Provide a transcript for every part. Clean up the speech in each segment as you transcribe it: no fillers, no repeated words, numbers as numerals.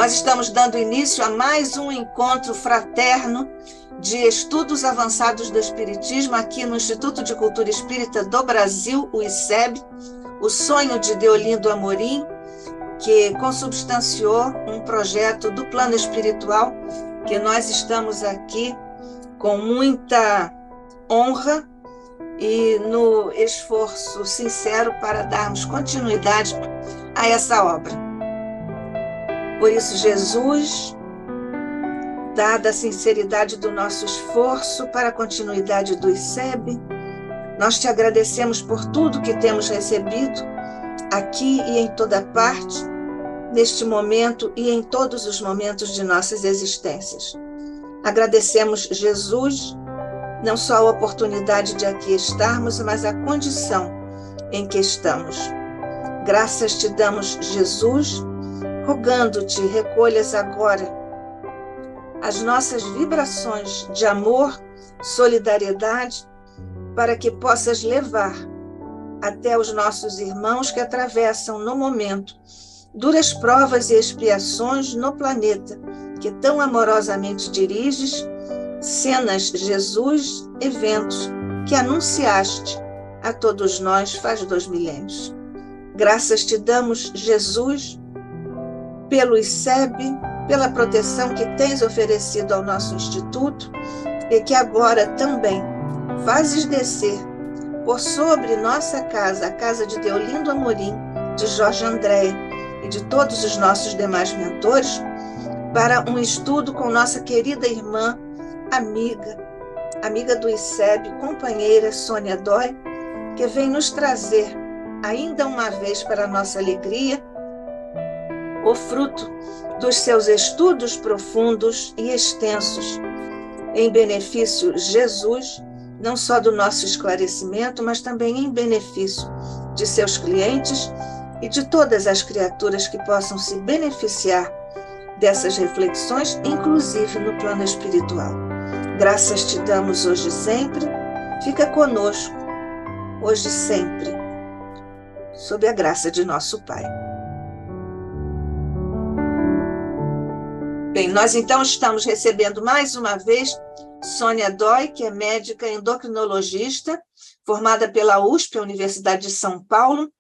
Nós estamos dando início a mais um encontro fraterno de estudos avançados do Espiritismo aqui no Instituto de Cultura Espírita do Brasil, o ICEB, o sonho de Deolindo Amorim, que consubstanciou um projeto do plano espiritual, que nós estamos aqui com muita honra e no esforço sincero para darmos continuidade a essa obra. Por isso, Jesus, dada a sinceridade do nosso esforço para a continuidade do ICEB, nós te agradecemos por tudo que temos recebido aqui e em toda parte, neste momento e em todos os momentos de nossas existências. Agradecemos, Jesus, não só a oportunidade de aqui estarmos, mas a condição em que estamos. Graças te damos, Jesus, rogando-te, recolhas agora as nossas vibrações de amor, solidariedade, para que possas levar até os nossos irmãos que atravessam no momento duras provas e expiações no planeta que tão amorosamente diriges, cenas, Jesus, eventos que anunciaste a todos nós faz 2 milênios. Graças te damos, Jesus, pelo ICEB, pela proteção que tens oferecido ao nosso Instituto e que agora também fazes descer por sobre nossa casa, a casa de Deolindo Amorim, de Jorge André e de todos os nossos demais mentores, para um estudo com nossa querida irmã, amiga do ICEB, companheira Sônia Dói, que vem nos trazer, ainda uma vez para a nossa alegria, o fruto dos seus estudos profundos e extensos, em benefício, Jesus, não só do nosso esclarecimento, mas também em benefício de seus clientes e de todas as criaturas que possam se beneficiar dessas reflexões, inclusive no plano espiritual. Graças te damos hoje e sempre, fica conosco, hoje e sempre, sob a graça de nosso Pai. Bem, nós então estamos recebendo mais uma vez Sônia Dói, que é médica endocrinologista, formada pela USP, a Universidade de São Paulo,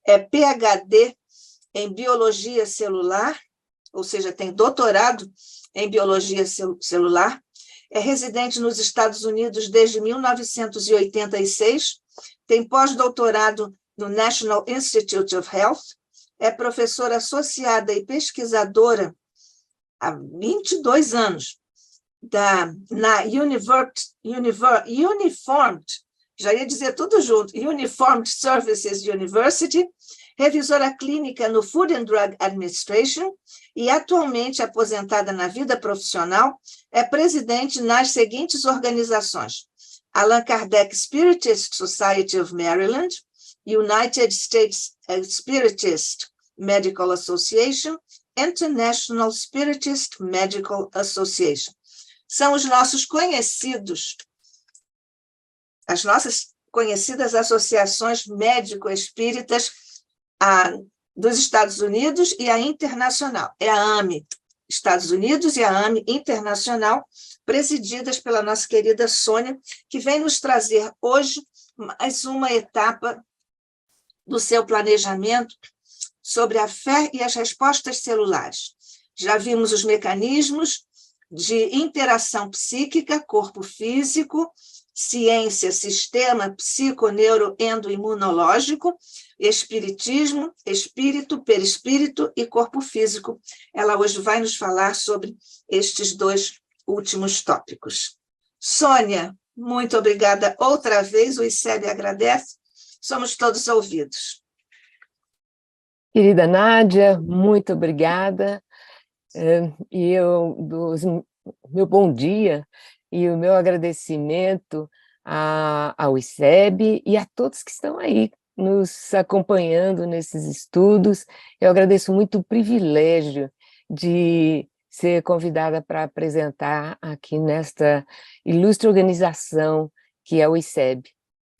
é PhD em biologia celular, ou seja, tem doutorado em biologia celular, é residente nos Estados Unidos desde 1986, tem pós-doutorado no National Institute of Health, é professora associada e pesquisadora há 22 anos na Uniformed, já ia dizer tudo junto, Uniformed Services University, revisora clínica no Food and Drug Administration e atualmente aposentada na vida profissional, é presidente nas seguintes organizações: Allan Kardec Spiritist Society of Maryland, United States Spiritist Medical Association, International Spiritist Medical Association. São os nossos conhecidos, as nossas conhecidas associações médico-espíritas dos Estados Unidos e a internacional. É a AME Estados Unidos e a AME Internacional, presididas pela nossa querida Sônia, que vem nos trazer hoje mais uma etapa do seu planejamento sobre a fé e as respostas celulares. Já vimos os mecanismos de interação psíquica, corpo físico, ciência, sistema psico-neuro-endoimunológico, espiritismo, espírito, perispírito e corpo físico. Ela hoje vai nos falar sobre estes 2 últimos tópicos. Sônia, muito obrigada outra vez, o ICEB agradece, somos todos ouvidos. Querida Nádia, muito obrigada, e meu bom dia e o meu agradecimento ao ICEB e a todos que estão aí nos acompanhando nesses estudos. Eu agradeço muito o privilégio de ser convidada para apresentar aqui nesta ilustre organização que é o ICEB.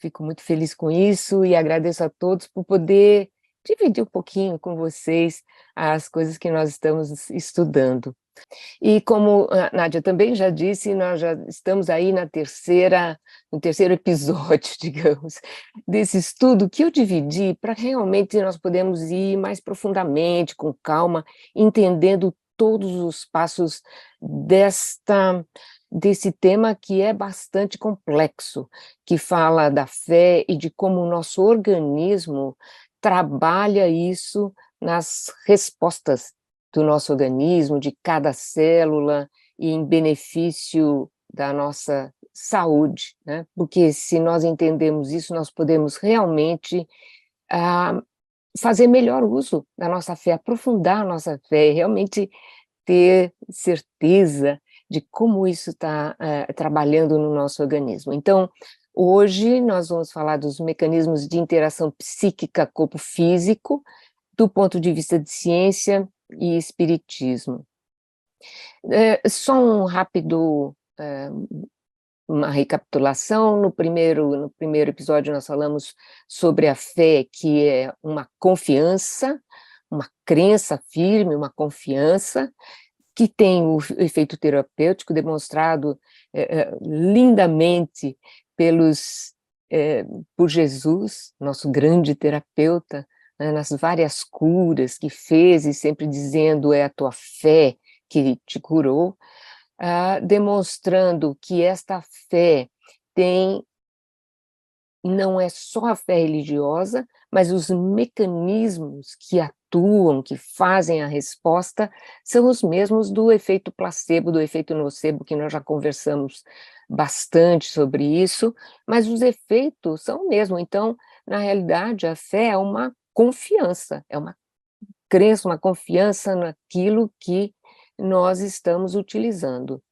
Fico muito feliz com isso e agradeço a todos por poder dividir um pouquinho com vocês as coisas que nós estamos estudando. E como a Nádia também já disse, nós já estamos aí no terceiro episódio, digamos, desse estudo que eu dividi para realmente nós podermos ir mais profundamente, com calma, entendendo todos os passos desse tema que é bastante complexo, que fala da fé e de como o nosso organismo trabalha isso nas respostas do nosso organismo, de cada célula, e em benefício da nossa saúde, né? Porque se nós entendemos isso, nós podemos realmente fazer melhor uso da nossa fé, aprofundar a nossa fé, realmente ter certeza de como isso está trabalhando no nosso organismo. Então, hoje nós vamos falar dos mecanismos de interação psíquica corpo físico, do ponto de vista de ciência e espiritismo. Só um rápido, uma recapitulação. No primeiro episódio nós falamos sobre a fé, que é uma confiança, uma crença firme, uma confiança, que tem o efeito terapêutico demonstrado lindamente por Jesus, nosso grande terapeuta, né, nas várias curas que fez, e sempre dizendo, é a tua fé que te curou, demonstrando que esta fé não é só a fé religiosa, mas os mecanismos que atuam, que fazem a resposta, são os mesmos do efeito placebo, do efeito nocebo, que nós já conversamos bastante sobre isso, mas os efeitos são o mesmo. Então, na realidade, a fé é uma confiança, é uma crença, uma confiança naquilo que nós estamos utilizando,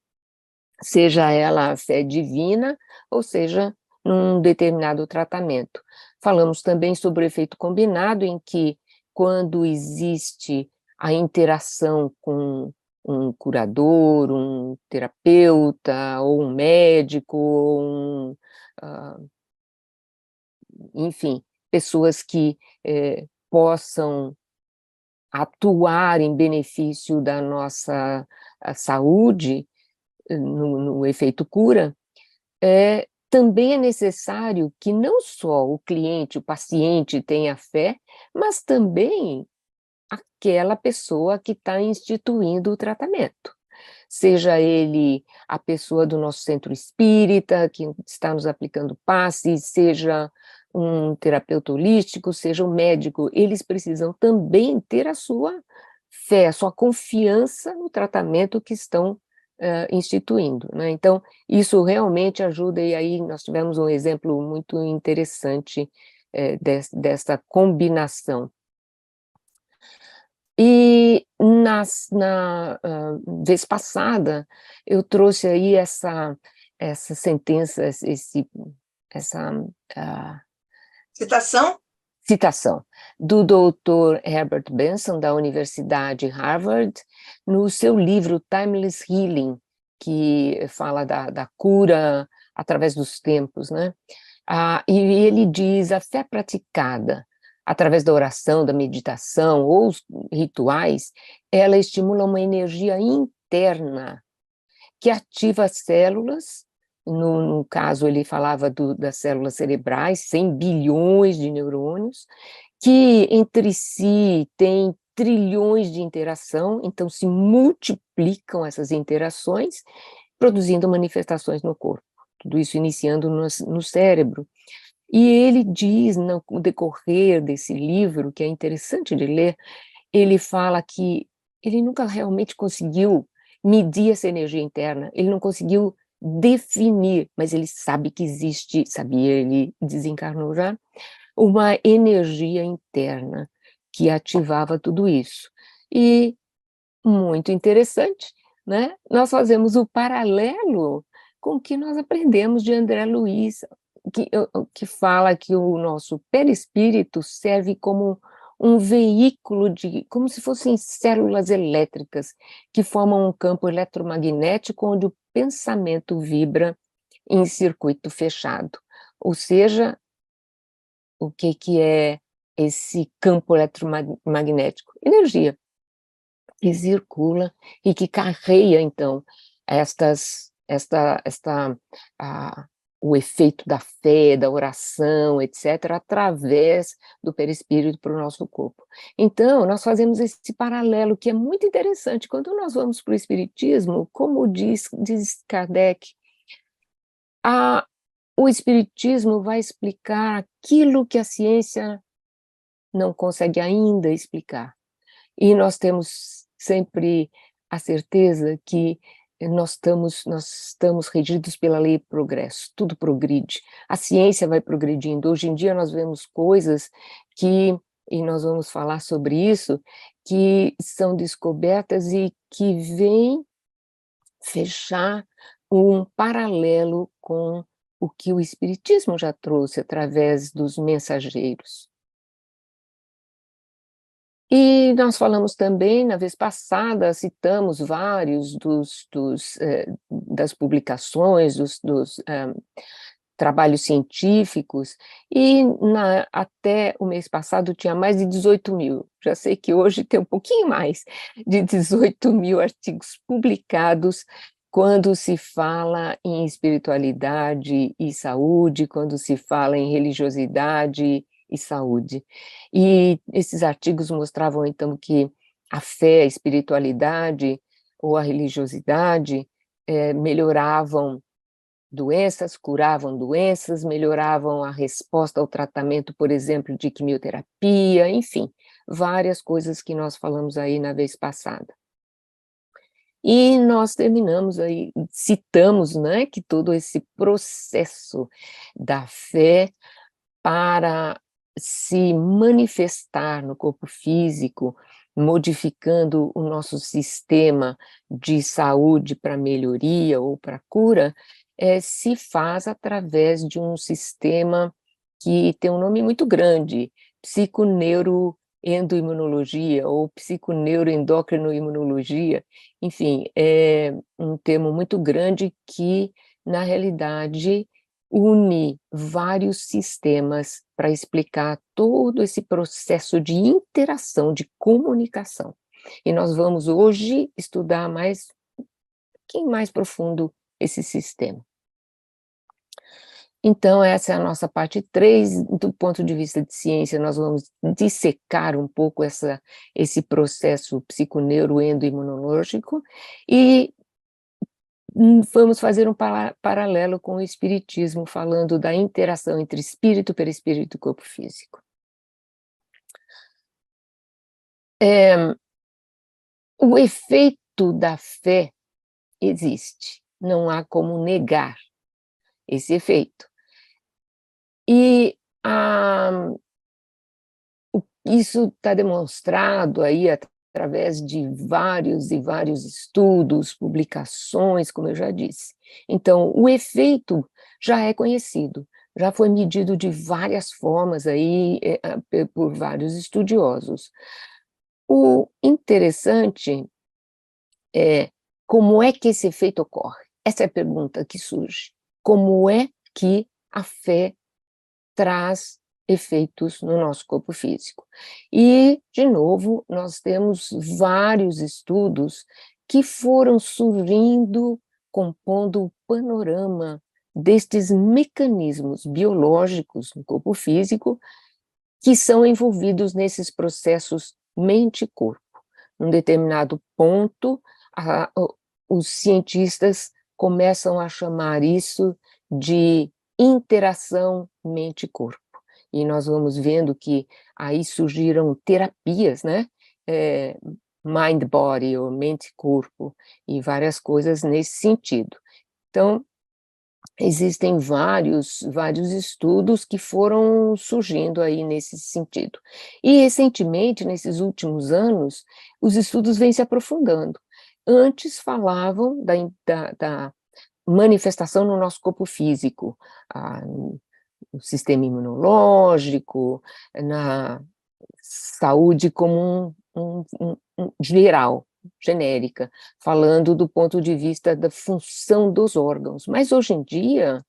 seja ela a fé divina, ou seja, num determinado tratamento. Falamos também sobre o efeito combinado, em que, quando existe a interação com um curador, um terapeuta, ou um médico, enfim, pessoas que possam atuar em benefício da nossa saúde, no efeito cura, também é necessário que não só o cliente, o paciente tenha fé, mas também aquela pessoa que está instituindo o tratamento. Seja ele a pessoa do nosso centro espírita, que está nos aplicando passe, seja um terapeuta holístico, seja um médico, eles precisam também ter a sua fé, a sua confiança no tratamento que estão instituindo, né? Então, isso realmente ajuda, e aí nós tivemos um exemplo muito interessante dessa combinação. E na vez passada, eu trouxe aí essa sentença, essa Citação do Dr. Herbert Benson, da Universidade Harvard, no seu livro Timeless Healing, que fala da cura através dos tempos, né? E ele diz: a fé praticada através da oração, da meditação ou os rituais, ela estimula uma energia interna que ativa as células. No caso, ele falava das células cerebrais, 100 bilhões de neurônios, que entre si têm trilhões de interação, então se multiplicam essas interações, produzindo manifestações no corpo, tudo isso iniciando no cérebro. E ele diz, no decorrer desse livro, que é interessante de ler, ele fala que ele nunca realmente conseguiu medir essa energia interna, ele não conseguiu definir, mas ele sabe que existe, sabia, ele desencarnou já, uma energia interna que ativava tudo isso. E, muito interessante, né? Nós fazemos o paralelo com o que nós aprendemos de André Luiz, que fala que o nosso perispírito serve como um veículo como se fossem células elétricas que formam um campo eletromagnético onde o pensamento vibra em circuito fechado. Ou seja, o que é esse campo eletromagnético, energia que circula e que carreia, então, o efeito da fé, da oração, etc., através do perispírito para o nosso corpo. Então, nós fazemos esse paralelo que é muito interessante. Quando nós vamos para o espiritismo, como diz Kardec, o espiritismo vai explicar aquilo que a ciência não consegue ainda explicar. E nós temos sempre a certeza que nós estamos regidos pela lei do progresso, tudo progride, a ciência vai progredindo. Hoje em dia nós vemos coisas e nós vamos falar sobre isso, que são descobertas e que vêm fechar um paralelo com o que o espiritismo já trouxe através dos mensageiros. E nós falamos também, na vez passada, citamos vários das publicações, dos trabalhos científicos, e até o mês passado tinha mais de 18 mil, já sei que hoje tem um pouquinho mais de 18 mil artigos publicados quando se fala em espiritualidade e saúde, quando se fala em religiosidade e saúde. E esses artigos mostravam, então, que a fé, a espiritualidade ou a religiosidade melhoravam doenças, curavam doenças, melhoravam a resposta ao tratamento, por exemplo, de quimioterapia, enfim, várias coisas que nós falamos aí na vez passada. E nós terminamos aí, citamos, né, que todo esse processo da fé para se manifestar no corpo físico, modificando o nosso sistema de saúde para melhoria ou para cura, se faz através de um sistema que tem um nome muito grande, psiconeuroendoimunologia ou psiconeuroendocrinoimunologia, enfim, é um termo muito grande que, na realidade, une vários sistemas para explicar todo esse processo de interação, de comunicação. E nós vamos hoje estudar um pouquinho mais profundo esse sistema. Então, essa é a nossa parte 3, do ponto de vista de ciência, nós vamos dissecar um pouco esse processo psiconeuroendoimunológico e vamos fazer um paralelo com o espiritismo, falando da interação entre espírito, perispírito e corpo físico. O efeito da fé existe, não há como negar esse efeito. E isso está demonstrado aí através de vários e vários estudos, publicações, como eu já disse. Então, o efeito já é conhecido, já foi medido de várias formas aí por vários estudiosos. O interessante é como é que esse efeito ocorre? Essa é a pergunta que surge. Como é que a fé traz efeitos no nosso corpo físico? E, de novo, nós temos vários estudos que foram surgindo, compondo o panorama destes mecanismos biológicos no corpo físico que são envolvidos nesses processos mente e corpo. Num determinado ponto, os cientistas começam a chamar isso de interação mente-corpo. E nós vamos vendo que aí surgiram terapias, né? Mind-body, ou mente-corpo, e várias coisas nesse sentido. Então, existem vários estudos que foram surgindo aí nesse sentido. E, recentemente, nesses últimos anos, os estudos vêm se aprofundando. Antes falavam da manifestação no nosso corpo físico, no sistema imunológico, na saúde como geral, genérica, falando do ponto de vista da função dos órgãos. Mas hoje em dia,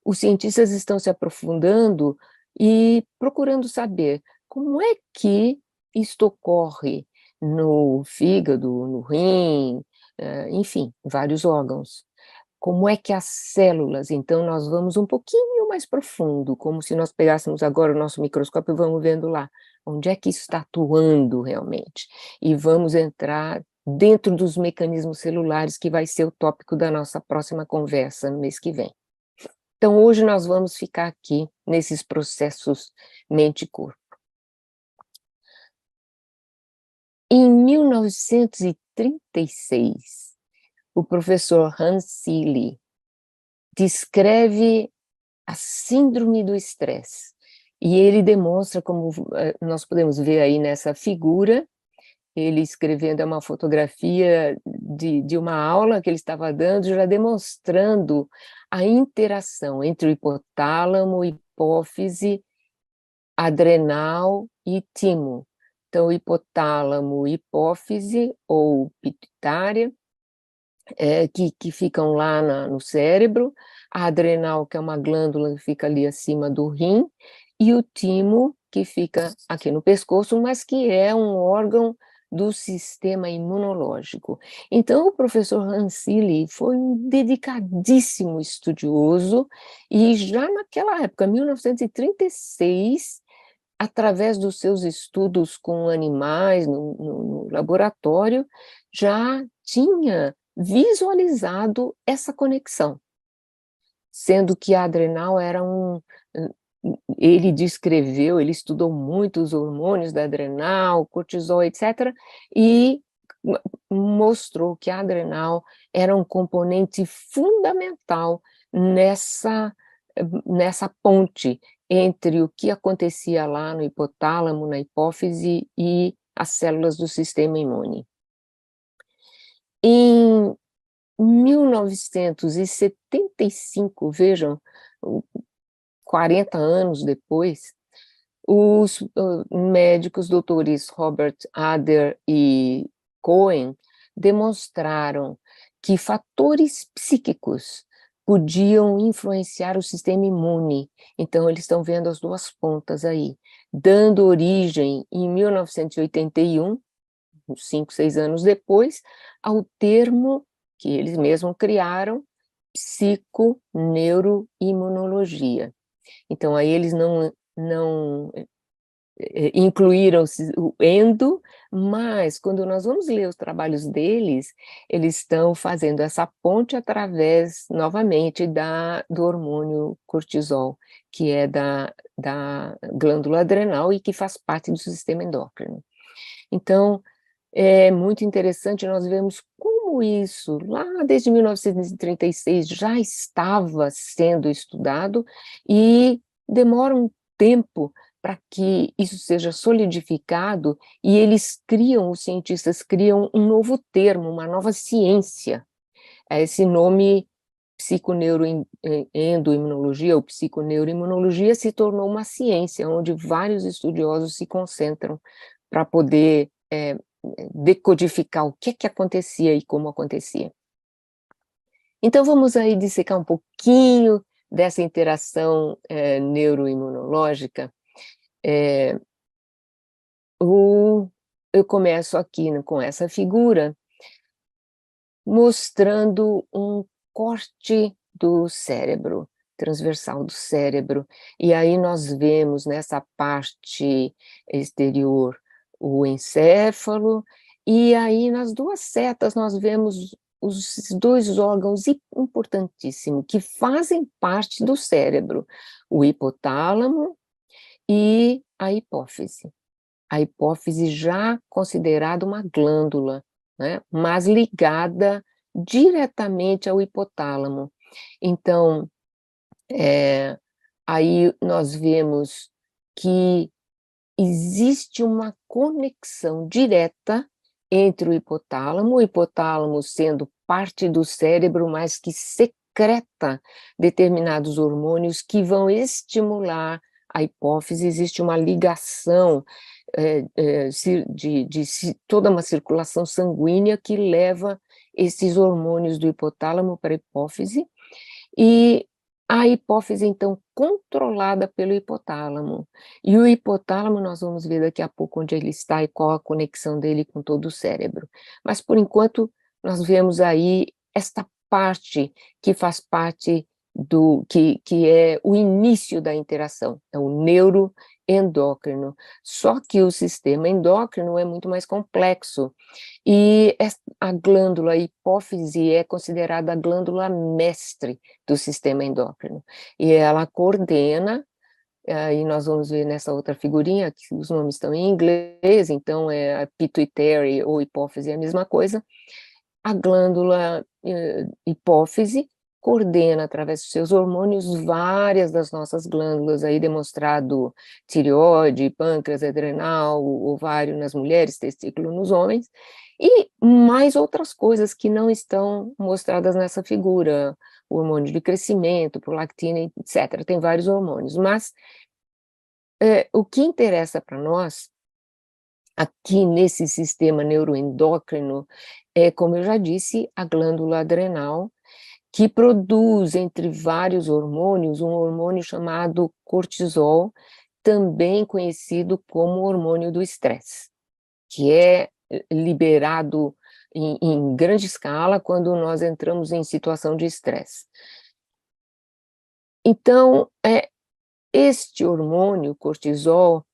os cientistas estão se aprofundando e procurando saber como é que isto ocorre no fígado, no rim, enfim, vários órgãos. Como é que as células, então nós vamos um pouquinho mais profundo, como se nós pegássemos agora o nosso microscópio e vamos vendo lá, onde é que isso está atuando realmente, e vamos entrar dentro dos mecanismos celulares, que vai ser o tópico da nossa próxima conversa no mês que vem. Então hoje nós vamos ficar aqui nesses processos mente e corpo. Em 1936, o professor Hans Selye descreve a síndrome do estresse, e ele demonstra, como nós podemos ver aí nessa figura, ele escrevendo uma fotografia de uma aula que ele estava dando, já demonstrando a interação entre o hipotálamo, hipófise, adrenal e timo. Então, hipotálamo, hipófise ou pituitária, que ficam lá no cérebro, a adrenal, que é uma glândula que fica ali acima do rim, e o timo, que fica aqui no pescoço, mas que é um órgão do sistema imunológico. Então, o professor Hans Selye foi um dedicadíssimo estudioso, e já naquela época, 1936, através dos seus estudos com animais no laboratório, já tinha visualizado essa conexão, sendo que a adrenal era ele descreveu, ele estudou muito os hormônios da adrenal, cortisol, etc., e mostrou que a adrenal era um componente fundamental nessa ponte entre o que acontecia lá no hipotálamo, na hipófise e as células do sistema imune. Em 1975, vejam, 40 anos depois, os médicos doutores Robert Adler e Cohen demonstraram que fatores psíquicos podiam influenciar o sistema imune. Então, eles estão vendo as duas pontas aí, dando origem, em 1981, 5, 6 anos depois, ao termo que eles mesmos criaram, psiconeuroimunologia. Então, aí eles não incluíram o endo, mas quando nós vamos ler os trabalhos deles, eles estão fazendo essa ponte através, novamente, do hormônio cortisol, que é da glândula adrenal e que faz parte do sistema endócrino. Então, é muito interessante, nós vemos como isso, lá desde 1936, já estava sendo estudado, e demora um tempo para que isso seja solidificado, e os cientistas criam um novo termo, uma nova ciência. Esse nome, psiconeuroendoimunologia ou psiconeuroimunologia, se tornou uma ciência, onde vários estudiosos se concentram para poder decodificar o que acontecia e como acontecia. Então, vamos aí dissecar um pouquinho dessa interação neuroimunológica. Eu começo aqui com essa figura, mostrando um corte do cérebro, transversal do cérebro, e aí nós vemos nessa parte exterior o encéfalo, e aí nas duas setas nós vemos os dois órgãos importantíssimos que fazem parte do cérebro, o hipotálamo e a hipófise. A hipófise já considerada uma glândula, né, mas ligada diretamente ao hipotálamo. Então, aí nós vemos que existe uma conexão direta entre o hipotálamo sendo parte do cérebro, mas que secreta determinados hormônios que vão estimular a hipófise. Existe uma ligação de toda uma circulação sanguínea que leva esses hormônios do hipotálamo para a hipófise, e a hipófise, então, controlada pelo hipotálamo. E o hipotálamo nós vamos ver daqui a pouco onde ele está e qual a conexão dele com todo o cérebro. Mas, por enquanto, nós vemos aí esta parte que faz parte que é o início da interação, é o neuroendócrino. Só que o sistema endócrino é muito mais complexo. E a glândula a hipófise é considerada a glândula mestre do sistema endócrino. E ela coordena, e nós vamos ver nessa outra figurinha, que os nomes estão em inglês, então é a pituitary ou hipófise é a mesma coisa. A glândula hipófise coordena, através dos seus hormônios, várias das nossas glândulas, aí demonstrado tireoide, pâncreas, adrenal, ovário nas mulheres, testículo nos homens, e mais outras coisas que não estão mostradas nessa figura, o hormônio de crescimento, prolactina, etc. Tem vários hormônios, mas o que interessa para nós, aqui nesse sistema neuroendócrino, é, como eu já disse, a glândula adrenal, que produz, entre vários hormônios, um hormônio chamado cortisol, também conhecido como hormônio do estresse, que é liberado em grande escala quando nós entramos em situação de estresse. Então, este hormônio, cortisol,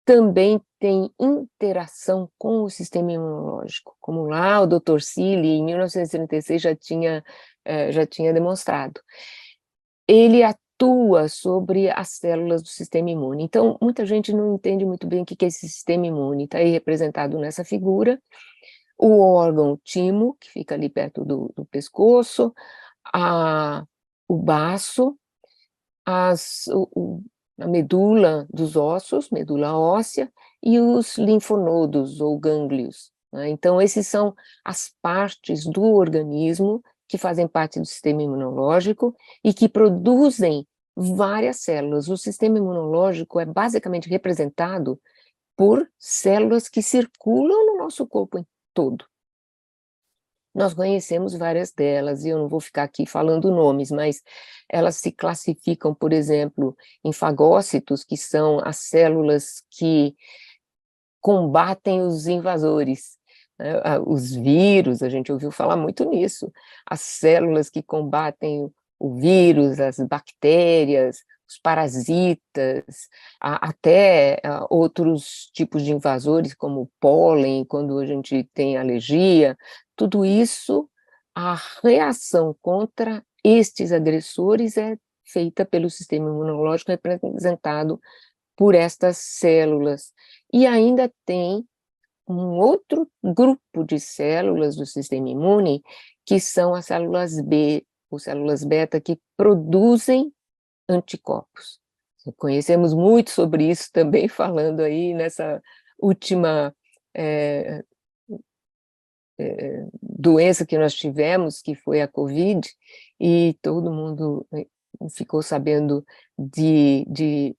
também tem interação com o sistema imunológico, como lá o Dr. Seeley, em 1936, já tinha demonstrado. Ele atua sobre as células do sistema imune. Então, muita gente não entende muito bem o que é esse sistema imune. Está aí representado nessa figura, o órgão timo, que fica ali perto do pescoço, o baço, a medula dos ossos, medula óssea, e os linfonodos ou gânglios, né? Então, esses são as partes do organismo que fazem parte do sistema imunológico e que produzem várias células. O sistema imunológico é basicamente representado por células que circulam no nosso corpo todo. Nós conhecemos várias delas, e eu não vou ficar aqui falando nomes, mas elas se classificam, por exemplo, em fagócitos, que são as células que combatem os invasores, né? Os vírus, a gente ouviu falar muito nisso, as células que combatem o vírus, as bactérias, os parasitas, até outros tipos de invasores, como o pólen, quando a gente tem alergia, tudo isso, a reação contra estes agressores é feita pelo sistema imunológico, representado por estas células. E ainda tem um outro grupo de células do sistema imune, que são as células B, ou células beta, que produzem anticorpos. Conhecemos muito sobre isso também, falando aí nessa última doença que nós tivemos, que foi a Covid, e todo mundo ficou sabendo de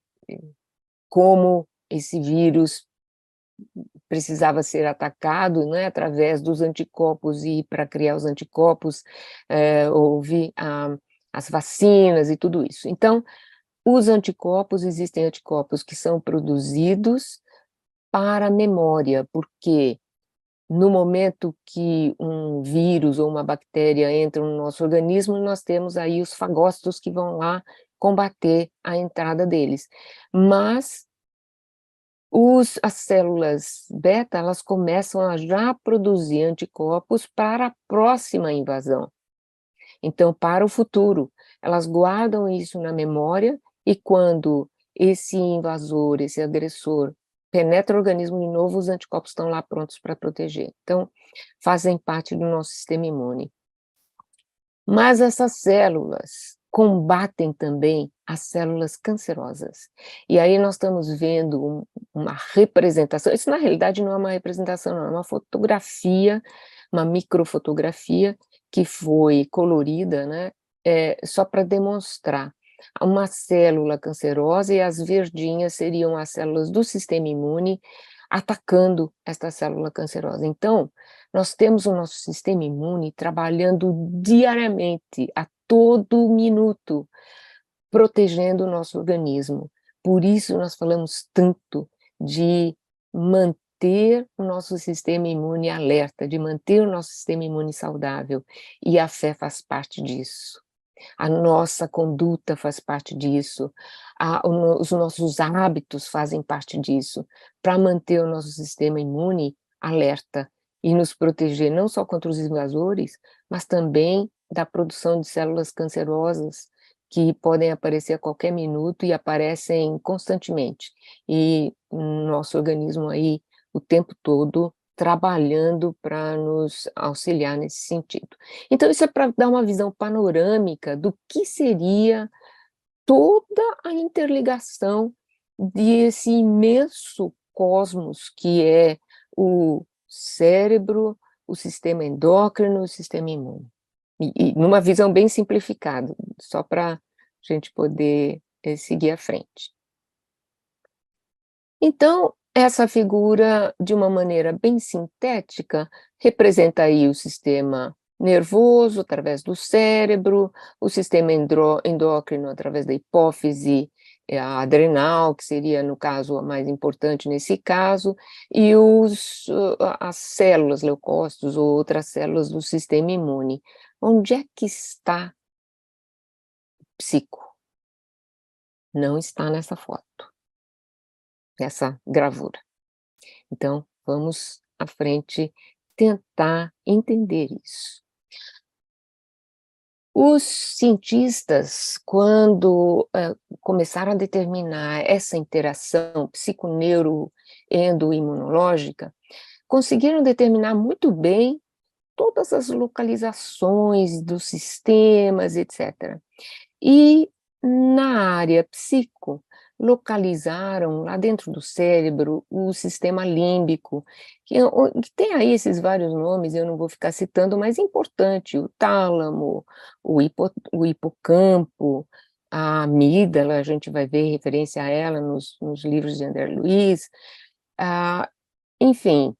como esse vírus precisava ser atacado, né, através dos anticorpos, e para criar os anticorpos houve as vacinas e tudo isso. Então, os anticorpos, existem anticorpos que são produzidos para a memória, porque no momento que um vírus ou uma bactéria entra no nosso organismo, nós temos aí os fagócitos que vão lá combater a entrada deles. Mas as células beta, elas começam a já produzir anticorpos para a próxima invasão. Então, para o futuro, elas guardam isso na memória, e quando esse invasor, esse agressor, penetra o organismo de novo, os anticorpos estão lá prontos para proteger. Então, fazem parte do nosso sistema imune. Mas essas células combatem também as células cancerosas. E aí nós estamos vendo uma representação, isso na realidade não é uma representação, não, é uma fotografia, uma microfotografia que foi colorida, né, só para demonstrar uma célula cancerosa, e as verdinhas seriam as células do sistema imune atacando esta célula cancerosa. Então, nós temos o nosso sistema imune trabalhando diariamente, a todo minuto, protegendo o nosso organismo. Por isso nós falamos tanto de manter o nosso sistema imune alerta, de manter o nosso sistema imune saudável, e a fé faz parte disso. A nossa conduta faz parte disso, os nossos hábitos fazem parte disso, para manter o nosso sistema imune alerta e nos proteger não só contra os invasores, mas também da produção de células cancerosas, que podem aparecer a qualquer minuto e aparecem constantemente. E nosso organismo aí, o tempo todo, trabalhando para nos auxiliar nesse sentido. Então isso é para dar uma visão panorâmica do que seria toda a interligação desse imenso cosmos que é o cérebro, o sistema endócrino, o sistema imune. E numa visão bem simplificada, só para a gente poder seguir à frente. Então, essa figura, de uma maneira bem sintética, representa aí o sistema nervoso, através do cérebro, o sistema endócrino, através da hipófise, a adrenal, que seria, no caso, a mais importante nesse caso, e as células, leucócitos ou outras células do sistema imune. Onde é que está o psico? Não está nessa foto, nessa gravura. Então, vamos à frente tentar entender isso. Os cientistas, quando começaram a determinar essa interação psico-neuro-endoimunológica, conseguiram determinar muito bem todas as localizações dos sistemas, etc. E na área psico, localizaram lá dentro do cérebro o sistema límbico, que tem aí esses vários nomes, eu não vou ficar citando, mas é importante: o tálamo, o hipocampo, a amígdala, a gente vai ver referência a ela nos livros de André Luiz, enfim,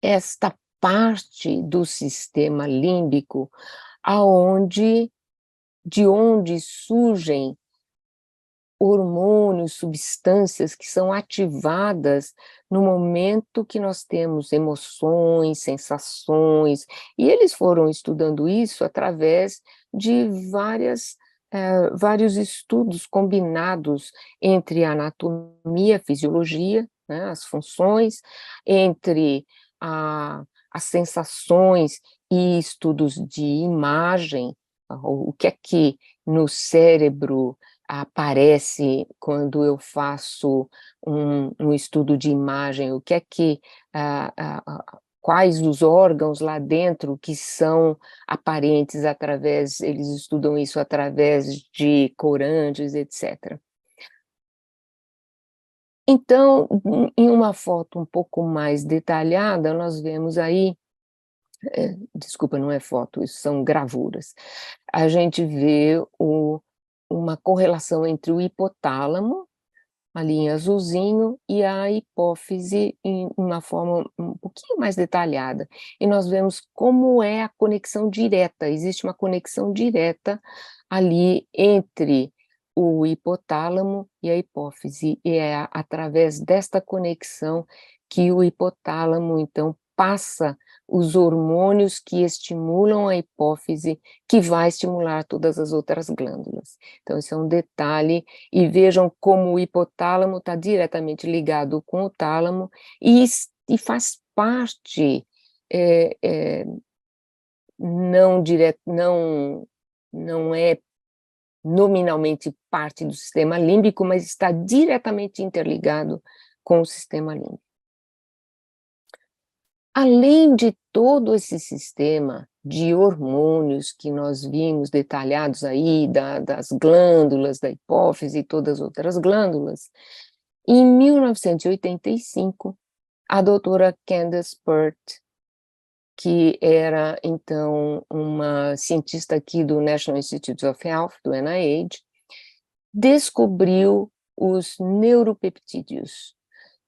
esta parte do sistema límbico, de onde surgem hormônios, substâncias que são ativadas no momento que nós temos emoções, sensações, e eles foram estudando isso através de vários estudos combinados entre a anatomia, a fisiologia, né, as funções, entre as sensações e estudos de imagem, o que é que no cérebro aparece quando eu faço um estudo de imagem, o que é que, quais os órgãos lá dentro que são aparentes eles estudam isso através de corantes, etc. Então, em uma foto um pouco mais detalhada, nós vemos aí, desculpa, não é foto, isso são gravuras. A gente vê uma correlação entre o hipotálamo, ali em azulzinho, e a hipófise em uma forma um pouquinho mais detalhada. E nós vemos como é a conexão direta, existe uma conexão direta ali entre o hipotálamo e a hipófise, e é através desta conexão que o hipotálamo, então, passa os hormônios que estimulam a hipófise, que vai estimular todas as outras glândulas. Então, esse é um detalhe, e vejam como o hipotálamo está diretamente ligado com o tálamo, e faz parte, não é nominalmente parte do sistema límbico, mas está diretamente interligado com o sistema límbico. Além de todo esse sistema de hormônios que nós vimos detalhados aí, das glândulas, da hipófise e todas as outras glândulas, em 1985, a doutora Candace Pert, que era, então, uma cientista aqui do National Institutes of Health, do NIH, descobriu os neuropeptídeos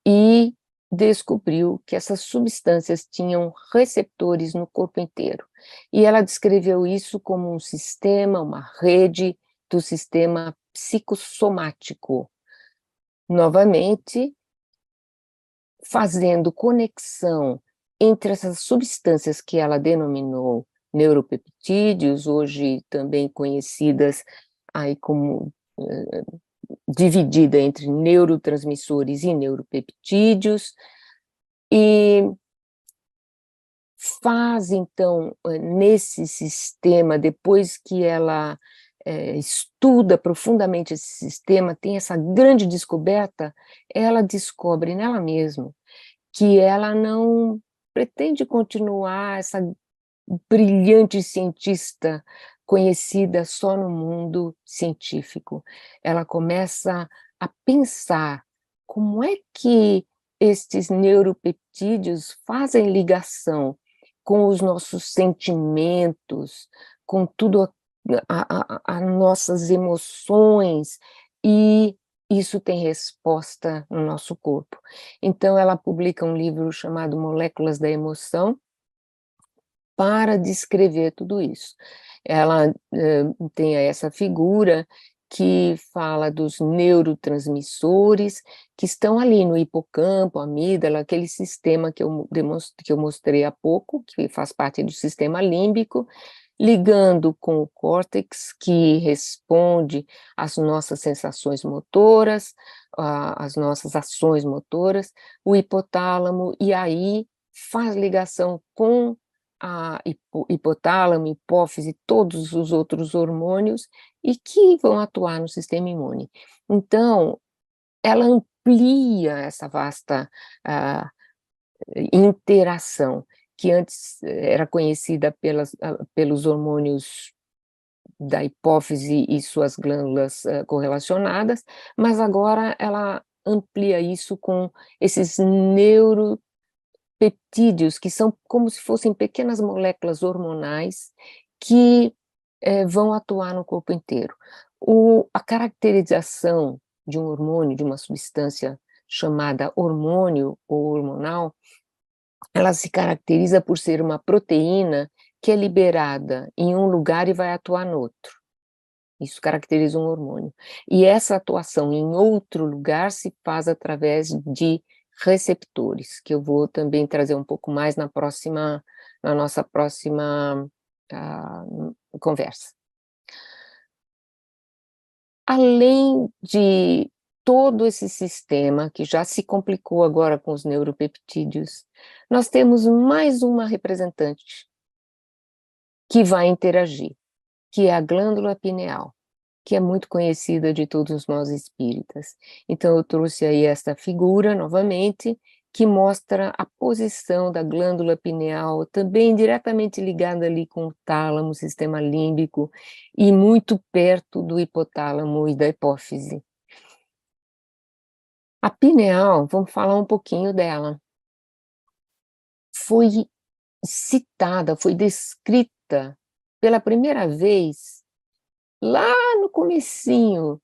e descobriu que essas substâncias tinham receptores no corpo inteiro. E ela descreveu isso como um sistema, uma rede do sistema psicossomático. Novamente, fazendo conexão entre essas substâncias que ela denominou neuropeptídeos, hoje também conhecidas aí como dividida entre neurotransmissores e neuropeptídeos, e faz, então, nesse sistema, depois que ela estuda profundamente esse sistema, tem essa grande descoberta, ela descobre nela mesma que ela não pretende continuar essa brilhante cientista conhecida só no mundo científico. Ela começa a pensar como é que estes neuropeptídeos fazem ligação com os nossos sentimentos, com tudo as nossas emoções, e isso tem resposta no nosso corpo. Então ela publica um livro chamado Moléculas da Emoção, para descrever tudo isso. Ela tem essa figura que fala dos neurotransmissores que estão ali no hipocampo, amígdala, aquele sistema que eu mostrei há pouco, que faz parte do sistema límbico, ligando com o córtex, que responde às nossas sensações motoras, às nossas ações motoras, o hipotálamo, e aí faz ligação com a hipotálamo, hipófise, todos os outros hormônios, e que vão atuar no sistema imune. Então, ela amplia essa vasta interação, que antes era conhecida pelos hormônios da hipófise e suas glândulas correlacionadas, mas agora ela amplia isso com esses neuropeptídeos, que são como se fossem pequenas moléculas hormonais que vão atuar no corpo inteiro. A caracterização de um hormônio, de uma substância chamada hormônio ou hormonal, ela se caracteriza por ser uma proteína que é liberada em um lugar e vai atuar no outro. Isso caracteriza um hormônio. E essa atuação em outro lugar se faz através de receptores, que eu vou também trazer um pouco mais na nossa próxima conversa. Além de todo esse sistema, que já se complicou agora com os neuropeptídeos, nós temos mais uma representante que vai interagir, que é a glândula pineal, que é muito conhecida de todos nós espíritas. Então eu trouxe aí esta figura, novamente, que mostra a posição da glândula pineal, também diretamente ligada ali com o tálamo, sistema límbico, e muito perto do hipotálamo e da hipófise. A pineal, vamos falar um pouquinho dela. Foi citada, foi descrita pela primeira vez lá no comecinho,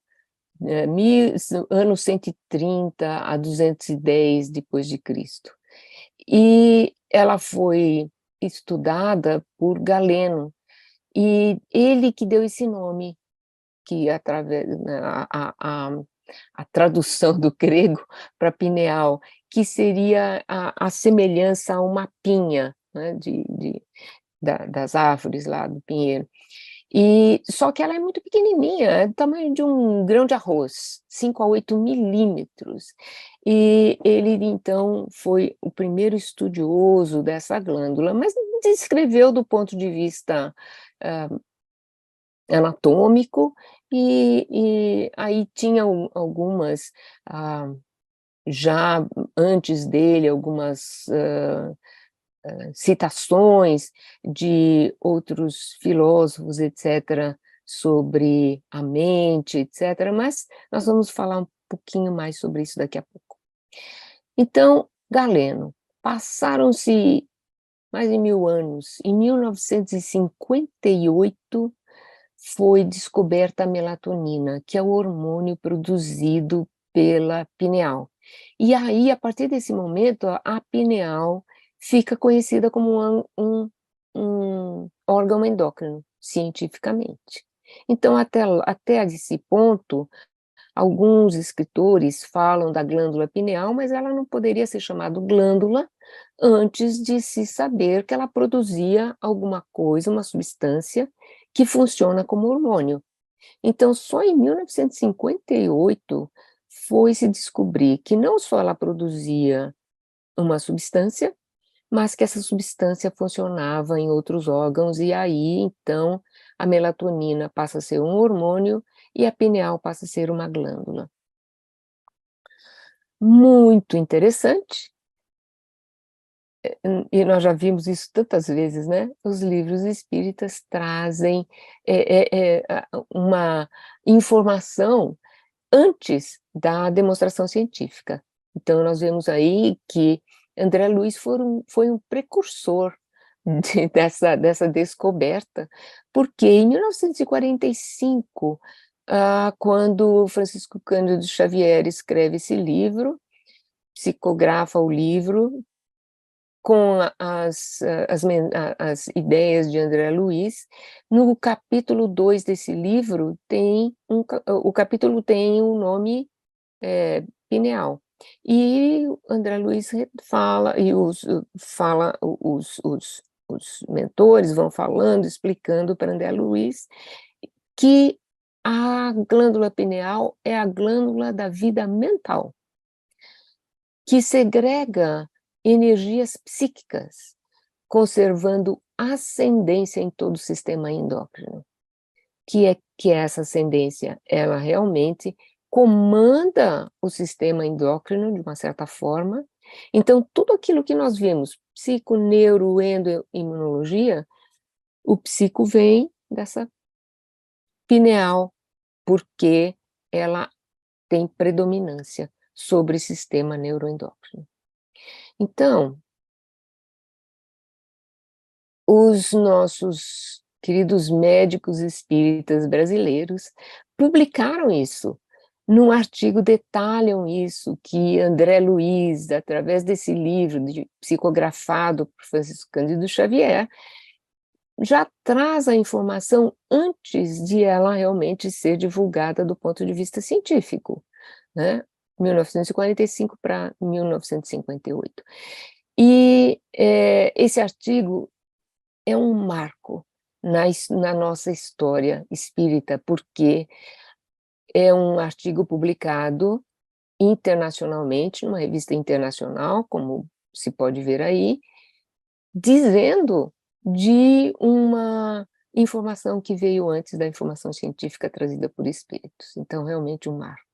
anos 130 a 210 depois de Cristo. E ela foi estudada por Galeno, e ele que deu esse nome, que através a tradução do grego para pineal, que seria a semelhança a uma pinha, né, das árvores lá do pinheiro. E só que ela é muito pequenininha, é do tamanho de um grão de arroz, 5 a 8 milímetros. E ele, então, foi o primeiro estudioso dessa glândula, mas descreveu do ponto de vista anatômico, e aí tinha algumas, já antes dele, algumas citações de outros filósofos, etc., sobre a mente, etc., mas nós vamos falar um pouquinho mais sobre isso daqui a pouco. Então, Galeno, passaram-se mais de 1000 anos, em 1958 foi descoberta a melatonina, que é o hormônio produzido pela pineal. E aí, a partir desse momento, a pineal fica conhecida como um um órgão endócrino, cientificamente. Então, até esse ponto, alguns escritores falam da glândula pineal, mas ela não poderia ser chamada glândula antes de se saber que ela produzia alguma coisa, uma substância que funciona como hormônio. Então, só em 1958 foi se descobrir que não só ela produzia uma substância, mas que essa substância funcionava em outros órgãos, e aí, então, a melatonina passa a ser um hormônio e a pineal passa a ser uma glândula. Muito interessante, e nós já vimos isso tantas vezes, né? Os livros espíritas trazem uma informação antes da demonstração científica. Então, nós vemos aí que André Luiz foi um precursor dessa descoberta, porque em 1945, quando Francisco Cândido Xavier escreve esse livro, psicografa o livro com as ideias de André Luiz, no capítulo 2 desse livro, o capítulo tem o nome pineal. E André Luiz fala, e os mentores vão falando, explicando para André Luiz que a glândula pineal é a glândula da vida mental, que segrega energias psíquicas, conservando ascendência em todo o sistema endócrino. Que é essa ascendência? Ela realmente comanda o sistema endócrino de uma certa forma. Então, tudo aquilo que nós vimos, psico, neuro, endoimunologia, o psico vem dessa pineal, porque ela tem predominância sobre o sistema neuroendócrino. Então, os nossos queridos médicos espíritas brasileiros publicaram isso. Num artigo detalham isso, que André Luiz, através desse livro psicografado por Francisco Cândido Xavier, já traz a informação antes de ela realmente ser divulgada do ponto de vista científico, né? 1945 para 1958. E esse artigo é um marco na nossa história espírita, porque é um artigo publicado internacionalmente, numa revista internacional, como se pode ver aí, dizendo de uma informação que veio antes da informação científica trazida por espíritos. Então, realmente um marco.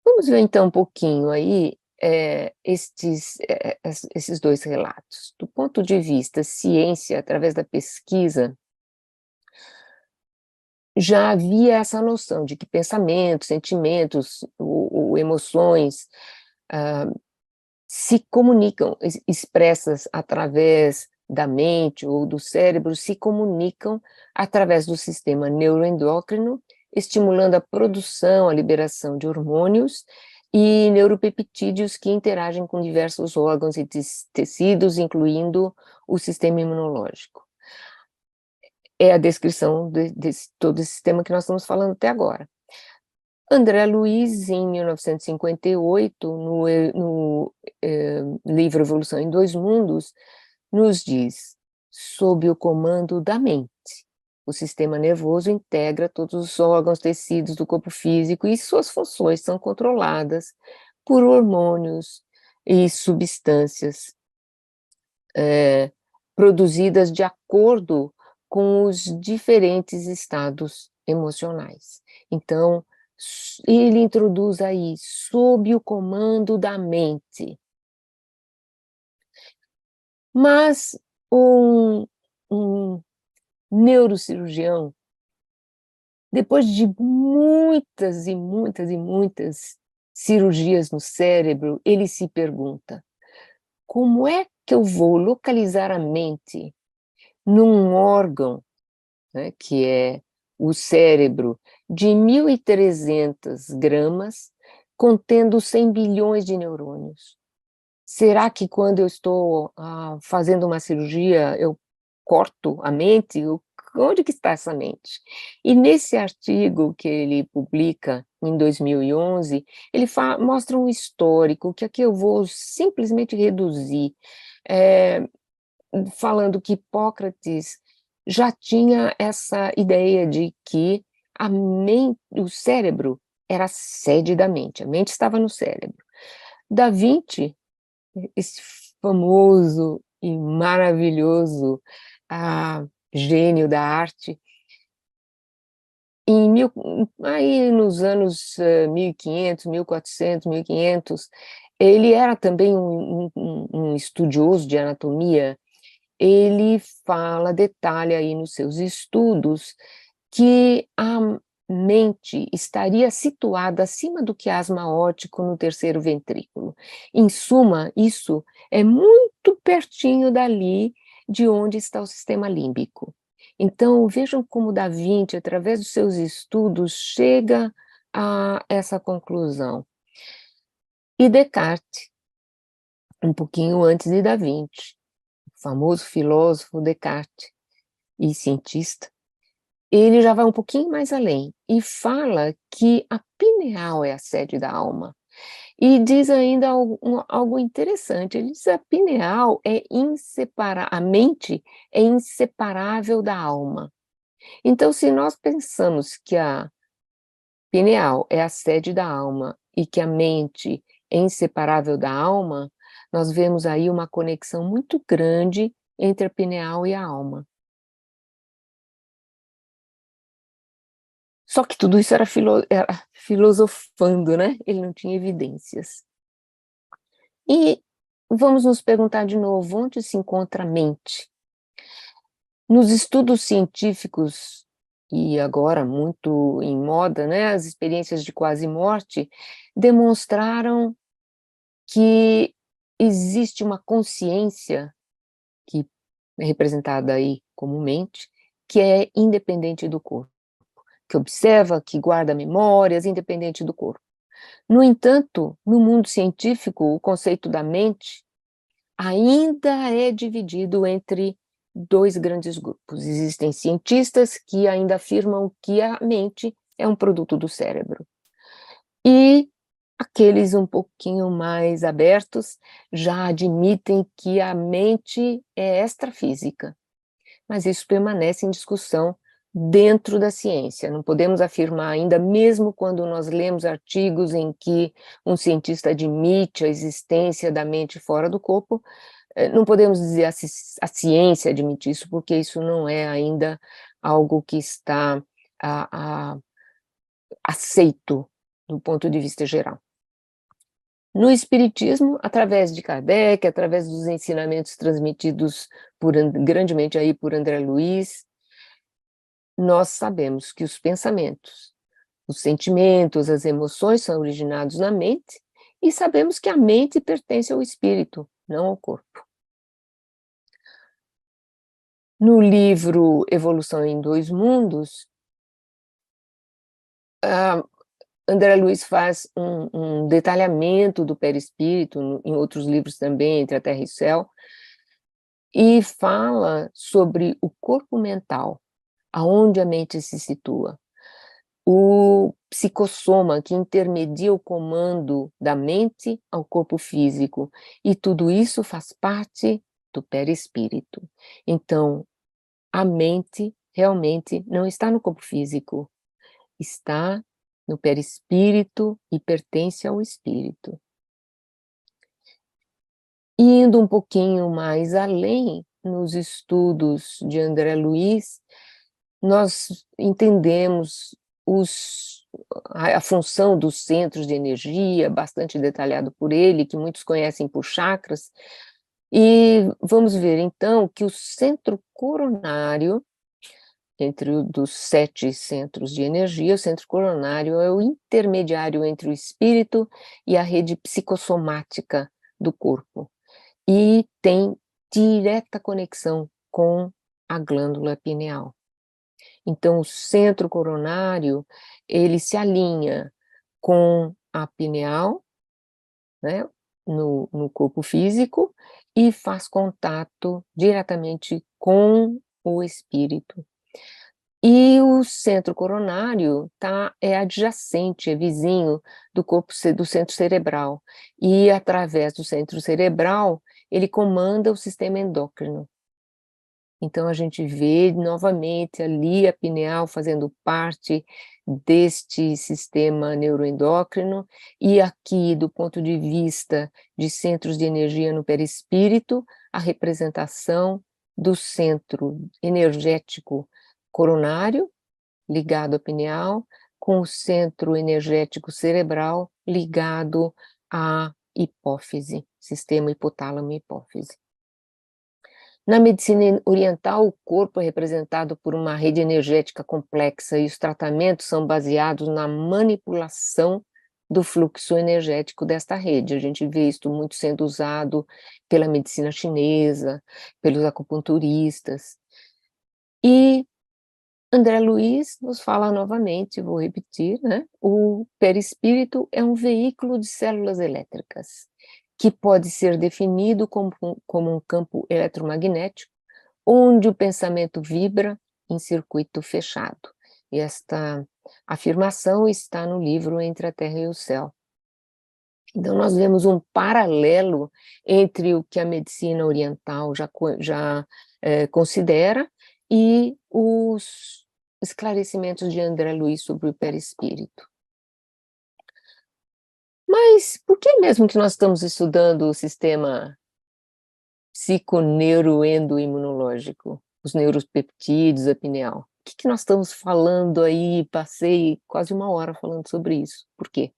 Vamos ver então um pouquinho aí esses dois relatos. Do ponto de vista ciência, através da pesquisa, já havia essa noção de que pensamentos, sentimentos, emoções se comunicam, expressas através da mente ou do cérebro, se comunicam através do sistema neuroendócrino, estimulando a produção, a liberação de hormônios e neuropeptídeos que interagem com diversos órgãos e tecidos, incluindo o sistema imunológico. É a descrição de todo esse sistema que nós estamos falando até agora. André Luiz, em 1958, no livro Evolução em Dois Mundos, nos diz: sob o comando da mente, o sistema nervoso integra todos os órgãos, tecidos do corpo físico e suas funções são controladas por hormônios e substâncias produzidas de acordo com os diferentes estados emocionais. Então, ele introduz aí, sob o comando da mente. Mas um neurocirurgião, depois de muitas e muitas e muitas cirurgias no cérebro, ele se pergunta: como é que eu vou localizar a mente num órgão, né, que é o cérebro, de 1.300 gramas, contendo 100 bilhões de neurônios? Será que quando eu estou fazendo uma cirurgia, eu corto a mente? Onde que está essa mente? E nesse artigo que ele publica em 2011, ele mostra um histórico, que aqui eu vou simplesmente reduzir, eh, falando que Hipócrates já tinha essa ideia de que o cérebro era a sede da mente, a mente estava no cérebro. Da Vinci, esse famoso e maravilhoso gênio da arte, aí nos anos 1500, 1400, 1500, ele era também um estudioso de anatomia. Ele detalha aí nos seus estudos que a mente estaria situada acima do quiasma óptico no terceiro ventrículo. Em suma, isso é muito pertinho dali de onde está o sistema límbico. Então, vejam como Da Vinci, através dos seus estudos, chega a essa conclusão. E Descartes, um pouquinho antes de Da Vinci, o famoso filósofo Descartes e cientista, ele já vai um pouquinho mais além e fala que a pineal é a sede da alma. E diz ainda algo interessante, ele diz que a pineal a mente é inseparável da alma. Então, se nós pensamos que a pineal é a sede da alma e que a mente é inseparável da alma, nós vemos aí uma conexão muito grande entre a pineal e a alma. Só que tudo isso era filosofando, né, ele não tinha evidências. E vamos nos perguntar de novo, onde se encontra a mente? Nos estudos científicos, e agora muito em moda, né, as experiências de quase morte, demonstraram que existe uma consciência, que é representada aí como mente, que é independente do corpo, que observa, que guarda memórias, independente do corpo. No entanto, no mundo científico, o conceito da mente ainda é dividido entre dois grandes grupos. Existem cientistas que ainda afirmam que a mente é um produto do cérebro. E aqueles um pouquinho mais abertos já admitem que a mente é extrafísica. Mas isso permanece em discussão dentro da ciência. Não podemos afirmar ainda, mesmo quando nós lemos artigos em que um cientista admite a existência da mente fora do corpo, não podemos dizer a ciência admite isso, porque isso não é ainda algo que está aceito do ponto de vista geral. No espiritismo, através de Kardec, através dos ensinamentos transmitidos grandemente aí por André Luiz, nós sabemos que os pensamentos, os sentimentos, as emoções são originados na mente, e sabemos que a mente pertence ao espírito, não ao corpo. No livro Evolução em Dois Mundos, André Luiz faz um detalhamento do perispírito, em outros livros também, Entre a Terra e o Céu, e fala sobre o corpo mental, aonde a mente se situa. O psicossoma, que intermedia o comando da mente ao corpo físico, e tudo isso faz parte do perispírito. Então, a mente realmente não está no corpo físico, está no perispírito e pertence ao espírito. Indo um pouquinho mais além, nos estudos de André Luiz, nós entendemos a função dos centros de energia, bastante detalhado por ele, que muitos conhecem por chakras, e vamos ver então que o centro coronário, dos 7 centros de energia, o centro coronário é o intermediário entre o espírito e a rede psicossomática do corpo, e tem direta conexão com a glândula pineal. Então, o centro coronário, ele se alinha com a pineal, né, no corpo físico e faz contato diretamente com o espírito. E o centro coronário é adjacente, é vizinho do centro cerebral, e através do centro cerebral, ele comanda o sistema endócrino. Então a gente vê novamente ali a pineal fazendo parte deste sistema neuroendócrino, e aqui do ponto de vista de centros de energia no perispírito, a representação do centro energético coronário, ligado à pineal, com o centro energético cerebral ligado à hipófise, sistema hipotálamo e hipófise. Na medicina oriental, o corpo é representado por uma rede energética complexa e os tratamentos são baseados na manipulação do fluxo energético desta rede. A gente vê isso muito sendo usado pela medicina chinesa, pelos acupunturistas. E André Luiz nos fala novamente, vou repetir, né? O perispírito é um veículo de células elétricas, que pode ser definido como um campo eletromagnético, onde o pensamento vibra em circuito fechado. E esta afirmação está no livro Entre a Terra e o Céu. Então, nós vemos um paralelo entre o que a medicina oriental já considera e os esclarecimentos de André Luiz sobre o perispírito. Mas por que mesmo que nós estamos estudando o sistema psiconeuroendoimunológico, os neuropeptídeos, a pineal? O que nós estamos falando aí? Passei quase 1 hora falando sobre isso. Por quê?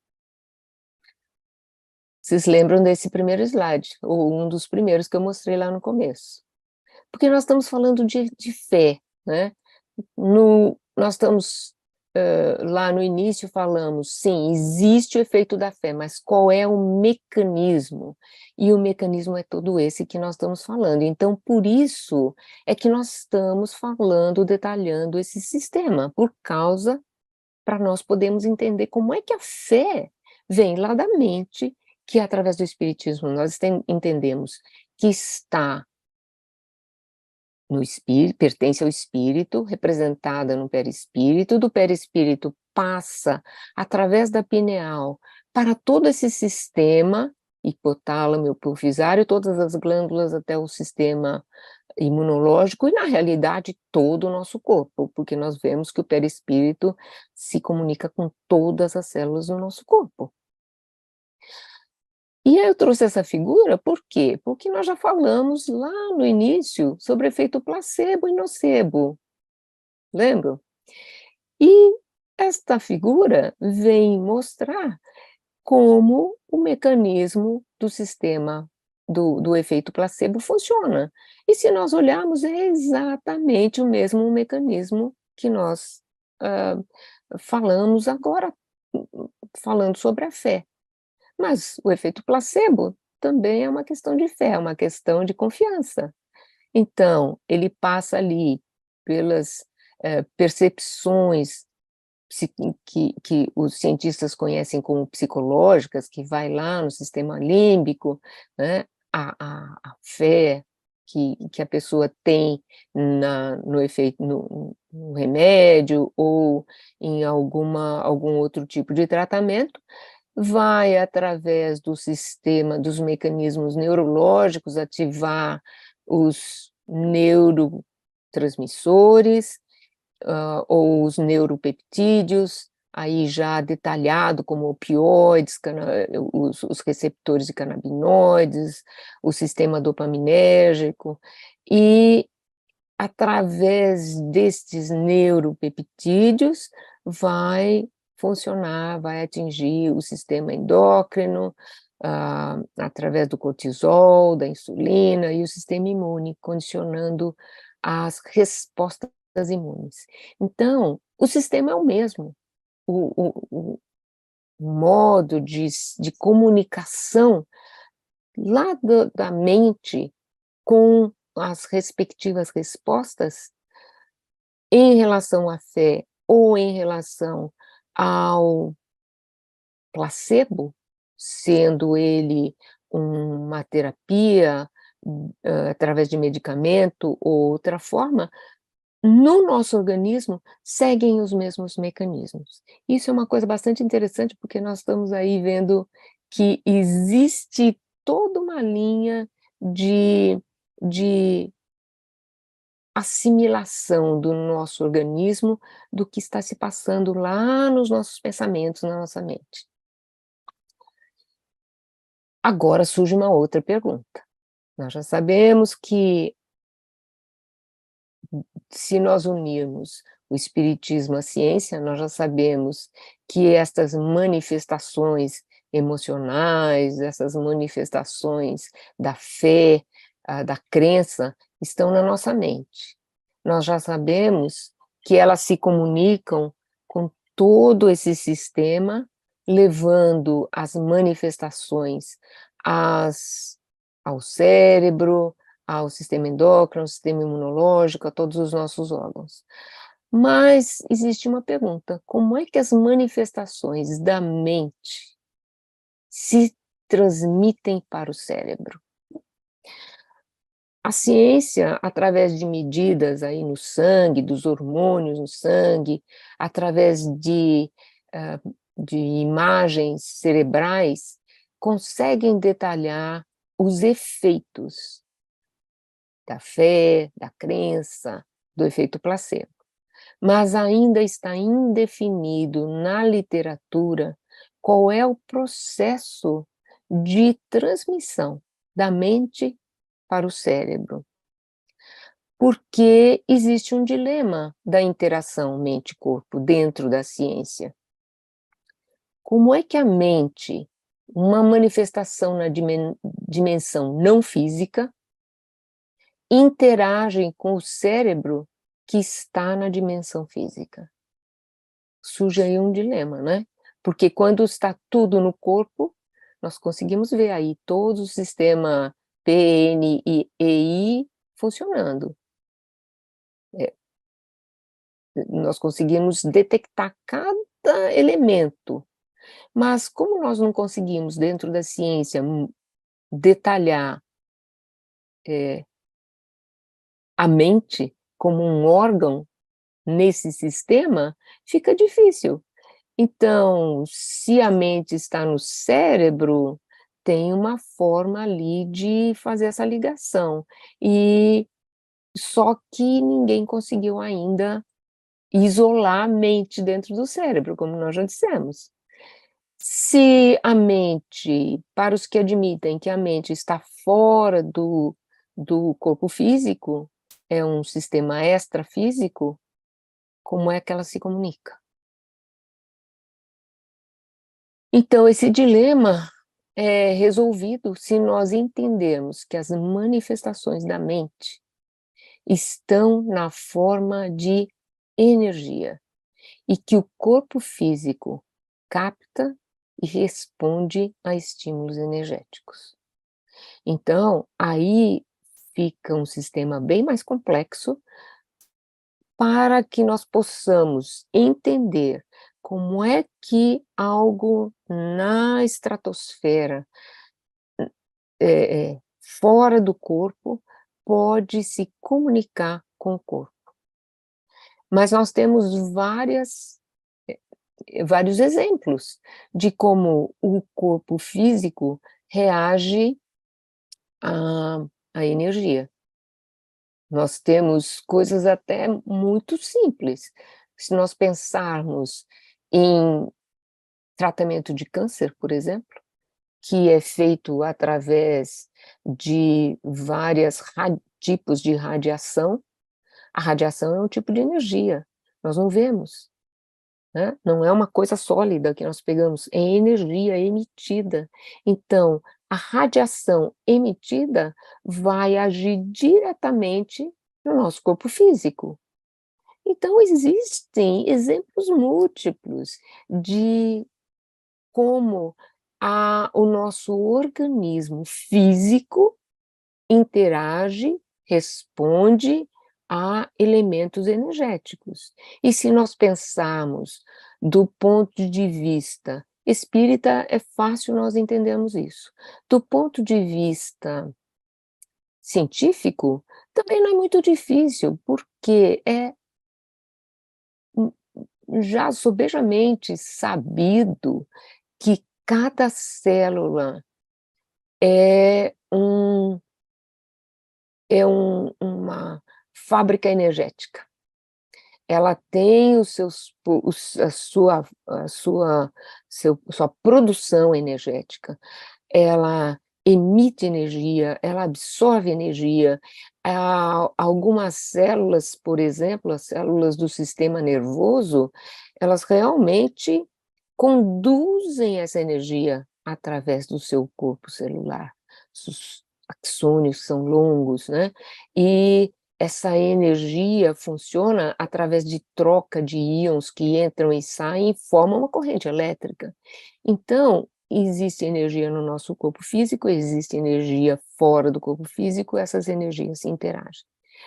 Vocês lembram desse primeiro slide, ou um dos primeiros que eu mostrei lá no começo? Porque nós estamos falando de fé, né? Nós estamos, lá no início falamos, sim, existe o efeito da fé, mas qual é o mecanismo? E o mecanismo é todo esse que nós estamos falando. Então, por isso é que nós estamos falando, detalhando esse sistema, para nós podermos entender como é que a fé vem lá da mente, que através do espiritismo nós entendemos que está no espírito, pertence ao espírito, representada no perispírito, do perispírito passa através da pineal para todo esse sistema, hipotálamo, hipofisário, todas as glândulas até o sistema imunológico e, na realidade, todo o nosso corpo, porque nós vemos que o perispírito se comunica com todas as células do nosso corpo. E aí eu trouxe essa figura, por quê? Porque nós já falamos lá no início sobre efeito placebo e nocebo, lembram? E esta figura vem mostrar como o mecanismo do sistema do efeito placebo funciona. E se nós olharmos, é exatamente o mesmo mecanismo que nós falamos agora, falando sobre a fé. Mas o efeito placebo também é uma questão de fé, é uma questão de confiança. Então, ele passa ali pelas percepções que os cientistas conhecem como psicológicas, que vai lá no sistema límbico, né, a fé que a pessoa tem no efeito, no remédio ou em algum outro tipo de tratamento, vai através do sistema, dos mecanismos neurológicos, ativar os neurotransmissores, ou os neuropeptídeos, aí já detalhado como opioides, os receptores de canabinoides, o sistema dopaminérgico, e através destes neuropeptídeos vai funcionar, vai atingir o sistema endócrino, através do cortisol, da insulina e o sistema imune, condicionando as respostas imunes. Então, o sistema é o mesmo, o modo de comunicação lá da mente com as respectivas respostas em relação à fé ou em relação ao placebo, sendo ele uma terapia, através de medicamento ou outra forma, no nosso organismo seguem os mesmos mecanismos. Isso é uma coisa bastante interessante, porque nós estamos aí vendo que existe toda uma linha de assimilação do nosso organismo do que está se passando lá nos nossos pensamentos, na nossa mente. Agora surge uma outra pergunta. Nós já sabemos que, se nós unirmos o espiritismo à ciência, nós já sabemos que estas manifestações emocionais, essas manifestações da fé, da crença, estão na nossa mente. Nós já sabemos que elas se comunicam com todo esse sistema, levando as manifestações ao cérebro, ao sistema endócrino, ao sistema imunológico, a todos os nossos órgãos. Mas existe uma pergunta: como é que as manifestações da mente se transmitem para o cérebro? A ciência, através de medidas aí no sangue, dos hormônios no sangue, através de imagens cerebrais, conseguem detalhar os efeitos da fé, da crença, do efeito placebo. Mas ainda está indefinido na literatura qual é o processo de transmissão da mente para o cérebro. Porque existe um dilema da interação mente-corpo dentro da ciência. Como é que a mente, uma manifestação na dimensão não física, interagem com o cérebro que está na dimensão física? Surge aí um dilema, né? Porque quando está tudo no corpo, nós conseguimos ver aí todo o sistema PNI funcionando. Nós conseguimos detectar cada elemento, mas como nós não conseguimos, dentro da ciência, detalhar a mente como um órgão nesse sistema, fica difícil. Então, se a mente está no cérebro, tem uma forma ali de fazer essa ligação, e só que ninguém conseguiu ainda isolar a mente dentro do cérebro, como nós já dissemos. Se a mente, para os que admitem que a mente está fora do corpo físico, é um sistema extrafísico, como é que ela se comunica? Então, esse dilema é resolvido se nós entendermos que as manifestações da mente estão na forma de energia, e que o corpo físico capta e responde a estímulos energéticos. Então, aí fica um sistema bem mais complexo, para que nós possamos entender como é que algo na estratosfera, fora do corpo, pode se comunicar com o corpo. Mas nós temos vários exemplos de como o corpo físico reage à energia. Nós temos coisas até muito simples. Se nós pensarmos em tratamento de câncer, por exemplo, que é feito através de vários tipos de radiação, a radiação é um tipo de energia, nós não vemos, né? Não é uma coisa sólida que nós pegamos, é energia emitida. Então, a radiação emitida vai agir diretamente no nosso corpo físico. Então, existem exemplos múltiplos de como o nosso organismo físico interage, responde a elementos energéticos. E se nós pensarmos do ponto de vista espírita é fácil nós entendermos isso. Do ponto de vista científico, também não é muito difícil, porque é já sobejamente sabido que cada célula é uma fábrica energética. Ela tem sua produção energética, ela emite energia, ela absorve energia. Algumas células, por exemplo, as células do sistema nervoso, elas realmente conduzem essa energia através do seu corpo celular. Os axônios são longos, né? E essa energia funciona através de troca de íons que entram e saem e formam uma corrente elétrica. Então, existe energia no nosso corpo físico, existe energia fora do corpo físico, essas energias se interagem.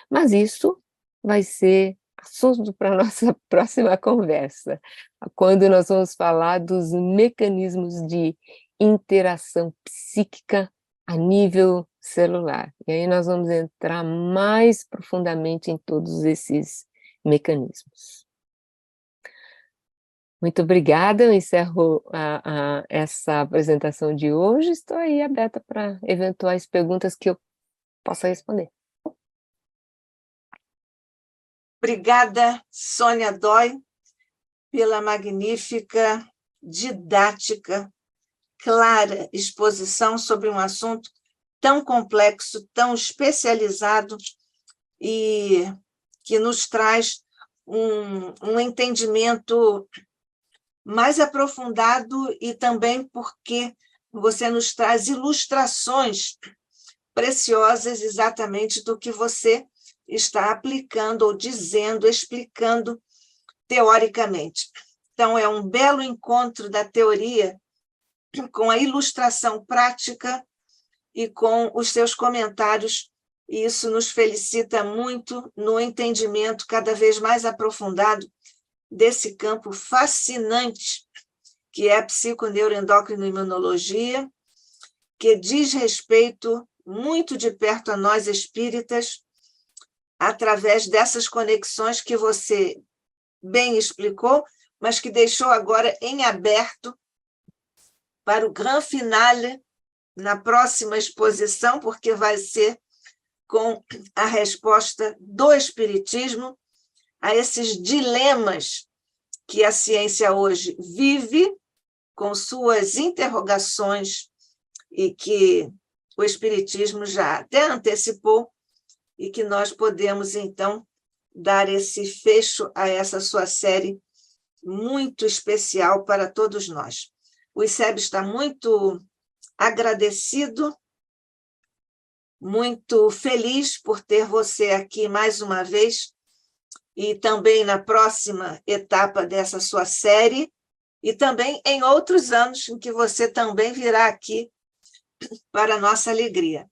Mas isso vai ser assunto para a nossa próxima conversa, quando nós vamos falar dos mecanismos de interação psíquica a nível celular. E aí nós vamos entrar mais profundamente em todos esses mecanismos. Muito obrigada, eu encerro essa apresentação de hoje, estou aí aberta para eventuais perguntas que eu possa responder. Obrigada, Sônia Dói, pela magnífica, didática, clara exposição sobre um assunto tão complexo, tão especializado e que nos traz um entendimento mais aprofundado e também porque você nos traz ilustrações preciosas exatamente do que você está aplicando ou dizendo, explicando teoricamente. Então, é um belo encontro da teoria com a ilustração prática e com os seus comentários, e isso nos felicita muito no entendimento cada vez mais aprofundado desse campo fascinante que é a psiconeuroendócrino-imunologia, que diz respeito muito de perto a nós espíritas, através dessas conexões que você bem explicou, mas que deixou agora em aberto para o grande finale na próxima exposição, porque vai ser com a resposta do Espiritismo a esses dilemas que a ciência hoje vive, com suas interrogações, e que o Espiritismo já até antecipou, e que nós podemos, então, dar esse fecho a essa sua série muito especial para todos nós. O ICEB está muito agradecido, muito feliz por ter você aqui mais uma vez, e também na próxima etapa dessa sua série, e também em outros anos em que você também virá aqui para a nossa alegria.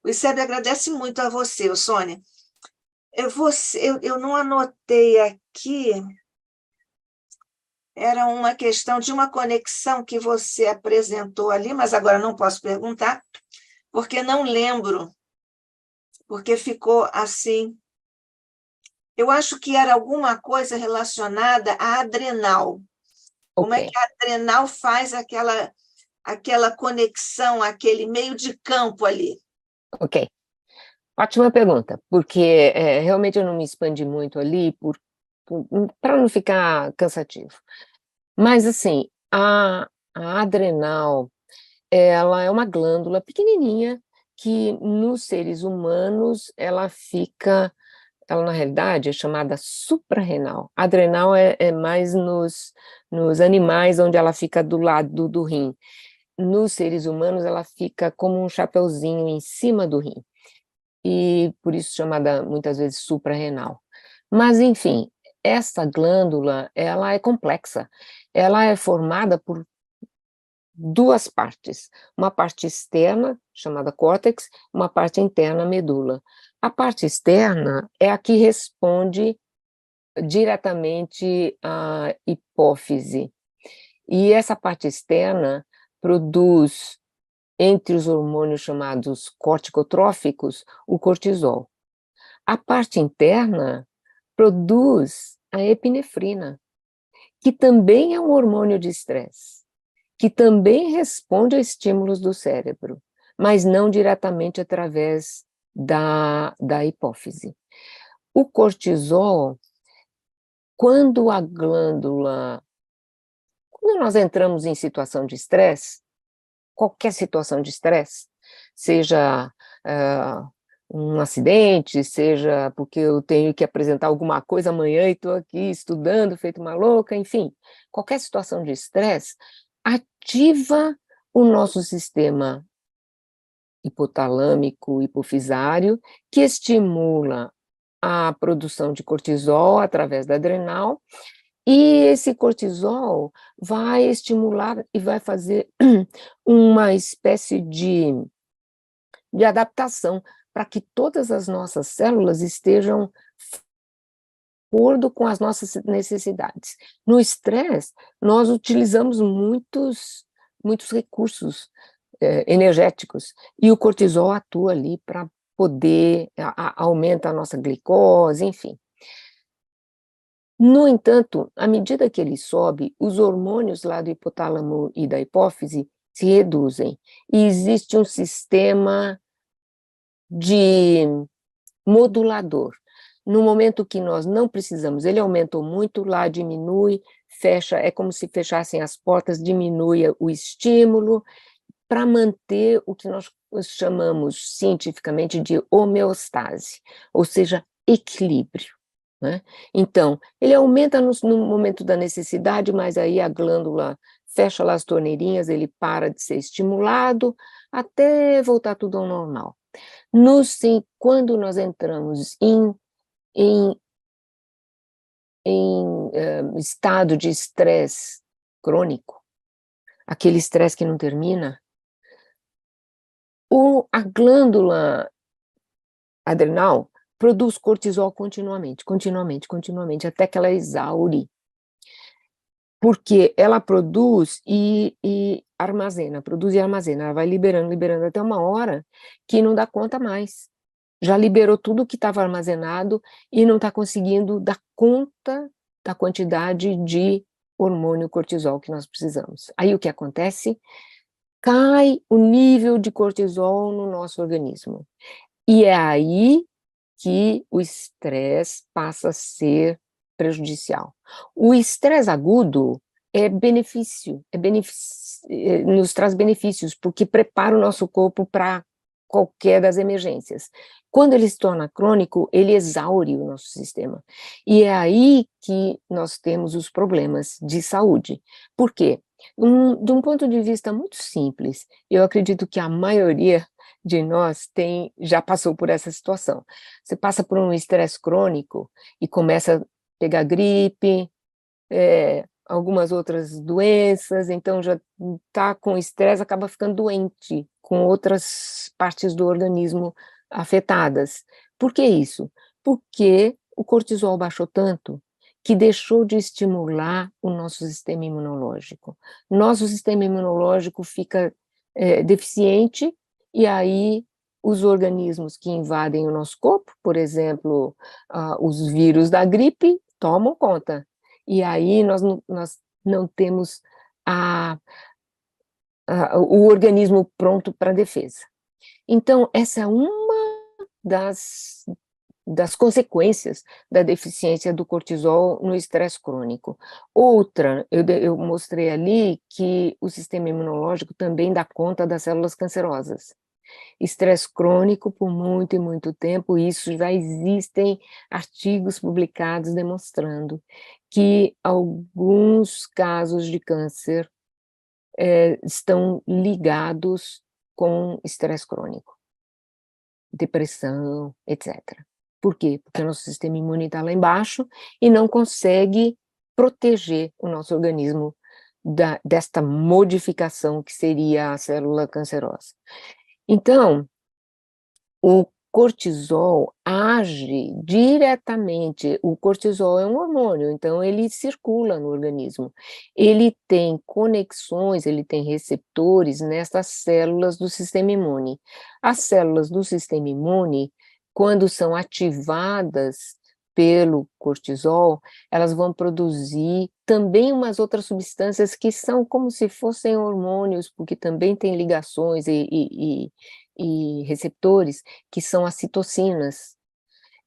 O ICEB agradece muito a você, Sônia. Eu não anotei aqui, era uma questão de uma conexão que você apresentou ali, mas agora não posso perguntar, porque não lembro, porque ficou assim. Eu acho que era alguma coisa relacionada à adrenal. Como é que a adrenal faz aquela conexão, aquele meio de campo ali? Ok. Ótima pergunta, porque realmente eu não me expandi muito ali para não ficar cansativo. Mas, assim, a adrenal, ela é uma glândula pequenininha que, nos seres humanos, ela, na realidade, é chamada suprarrenal. A adrenal é mais nos animais, onde ela fica do lado do rim. Nos seres humanos, ela fica como um chapeuzinho em cima do rim. E por isso chamada muitas vezes suprarrenal. Mas, enfim, essa glândula, ela é complexa. Ela é formada por duas partes, uma parte externa, chamada córtex, uma parte interna, medula. A parte externa é a que responde diretamente à hipófise. E essa parte externa produz, entre os hormônios chamados corticotróficos, o cortisol. A parte interna produz a epinefrina, que também é um hormônio de estresse, que também responde a estímulos do cérebro, mas não diretamente através da hipófise. O cortisol, quando a glândula... Quando nós entramos em situação de estresse, qualquer situação de estresse, seja um acidente, seja porque eu tenho que apresentar alguma coisa amanhã e estou aqui estudando, feito uma louca, enfim, qualquer situação de estresse ativa o nosso sistema hipotalâmico, hipofisário, que estimula a produção de cortisol através da adrenal, e esse cortisol vai estimular e vai fazer uma espécie de adaptação para que todas as nossas células estejam de acordo com as nossas necessidades. No estresse, nós utilizamos muitos recursos energéticos, e o cortisol atua ali para poder, aumenta a nossa glicose, enfim. No entanto, à medida que ele sobe, os hormônios lá do hipotálamo e da hipófise se reduzem, e existe um sistema de modulador. No momento que nós não precisamos, ele aumentou muito, lá diminui, fecha, é como se fechassem as portas, diminui o estímulo, para manter o que nós chamamos cientificamente de homeostase, ou seja, equilíbrio. Né? Então, ele aumenta no momento da necessidade, mas aí a glândula fecha lá as torneirinhas, ele para de ser estimulado, até voltar tudo ao normal. Quando nós entramos em estado de estresse crônico, aquele estresse que não termina, a glândula adrenal produz cortisol continuamente, até que ela exaure. Porque ela produz e armazena, ela vai liberando até uma hora que não dá conta mais. Já liberou tudo que estava armazenado e não está conseguindo dar conta da quantidade de hormônio cortisol que nós precisamos. Aí o que acontece? Cai o nível de cortisol no nosso organismo. E é aí que o estresse passa a ser prejudicial. O estresse agudo nos traz benefícios, porque prepara o nosso corpo para qualquer das emergências. Quando ele se torna crônico, ele exaure o nosso sistema. E é aí que nós temos os problemas de saúde. Por quê? De um ponto de vista muito simples, eu acredito que a maioria de nós já passou por essa situação. Você passa por um estresse crônico e começa a pegar gripe, algumas outras doenças, então já está com estresse, acaba ficando doente, com outras partes do organismo afetadas. Por que isso? Porque o cortisol baixou tanto que deixou de estimular o nosso sistema imunológico. Nosso sistema imunológico fica deficiente, e aí os organismos que invadem o nosso corpo, por exemplo, os vírus da gripe, tomam conta. E aí nós não temos o organismo pronto para a defesa. Então, essa é uma das consequências da deficiência do cortisol no estresse crônico. Outra, eu mostrei ali que o sistema imunológico também dá conta das células cancerosas. Estresse crônico por muito e muito tempo, isso já existem artigos publicados demonstrando que alguns casos de câncer estão ligados com estresse crônico, depressão, etc. Por quê? Porque o nosso sistema imune está lá embaixo e não consegue proteger o nosso organismo desta modificação que seria a célula cancerosa. Então, cortisol age diretamente. O cortisol é um hormônio, então ele circula no organismo. Ele tem conexões, ele tem receptores nessas células do sistema imune. As células do sistema imune, quando são ativadas pelo cortisol, elas vão produzir também umas outras substâncias que são como se fossem hormônios, porque também tem ligações e receptores, que são as citocinas.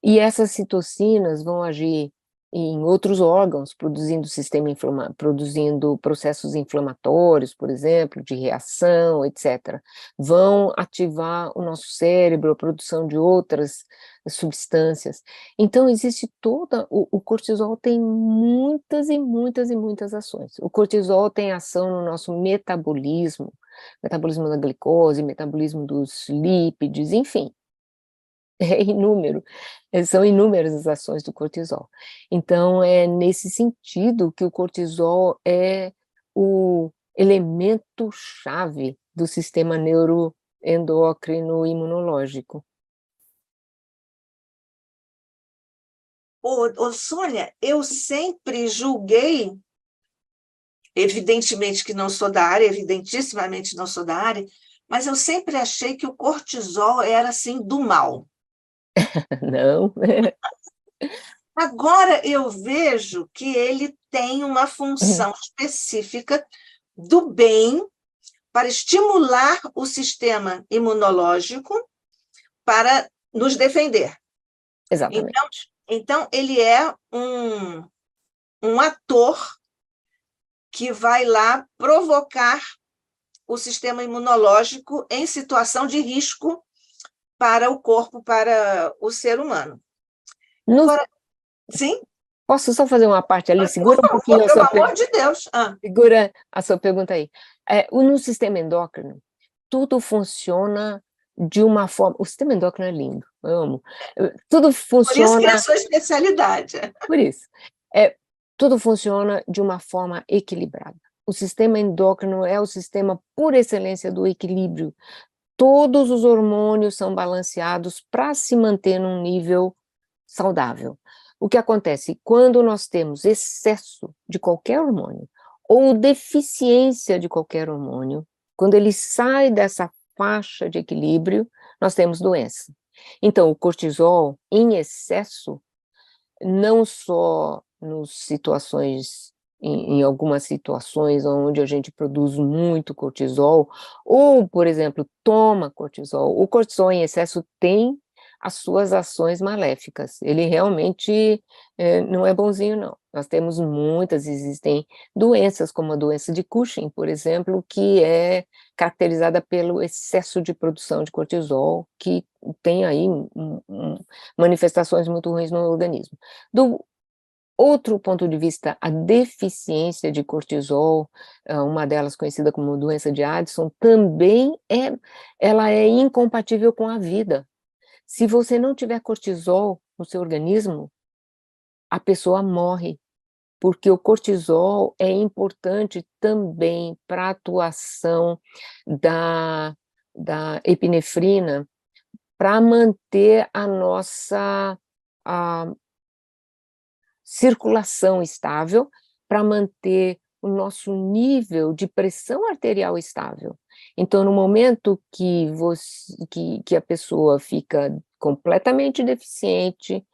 E essas citocinas vão agir em outros órgãos, produzindo processos inflamatórios, por exemplo, de reação, etc. Vão ativar o nosso cérebro, a produção de outras substâncias. Então, existe o cortisol tem muitas e muitas e muitas ações. O cortisol tem ação no nosso metabolismo da glicose, metabolismo dos lípides, enfim, são inúmeras as ações do cortisol. Então, é nesse sentido que o cortisol é o elemento-chave do sistema neuroendócrino imunológico. Sônia, eu sempre julguei, evidentemente que não sou da área, evidentissimamente não sou da área, mas eu sempre achei que o cortisol era, assim, do mal. Não? Agora eu vejo que ele tem uma função específica do bem para estimular o sistema imunológico para nos defender. Exatamente. Então ele é um ator que vai lá provocar o sistema imunológico em situação de risco para o corpo, para o ser humano. Agora, sim? Posso só fazer uma parte ali? Segura um pouquinho a sua pergunta. Pelo amor de Deus. Segura a sua pergunta aí. No sistema endócrino, tudo funciona de uma forma... O sistema endócrino é lindo, eu amo. Tudo funciona... Por isso que é a sua especialidade. Por isso. Tudo funciona de uma forma equilibrada. O sistema endócrino é o sistema por excelência do equilíbrio. Todos os hormônios são balanceados para se manter num nível saudável. O que acontece? Quando nós temos excesso de qualquer hormônio, ou deficiência de qualquer hormônio, quando ele sai dessa faixa de equilíbrio, nós temos doença. Então, o cortisol em excesso, não só em algumas situações onde a gente produz muito cortisol, ou, por exemplo, toma cortisol. O cortisol em excesso tem as suas ações maléficas. Ele realmente não é bonzinho, não. Nós temos existem doenças, como a doença de Cushing, por exemplo, que é caracterizada pelo excesso de produção de cortisol, que tem aí manifestações muito ruins no organismo. Do outro ponto de vista, a deficiência de cortisol, uma delas conhecida como doença de Addison, também ela é incompatível com a vida. Se você não tiver cortisol no seu organismo, a pessoa morre, porque o cortisol é importante também para a atuação da epinefrina, para manter a nossa circulação estável, para manter o nosso nível de pressão arterial estável. Então, no momento que a pessoa fica completamente deficiente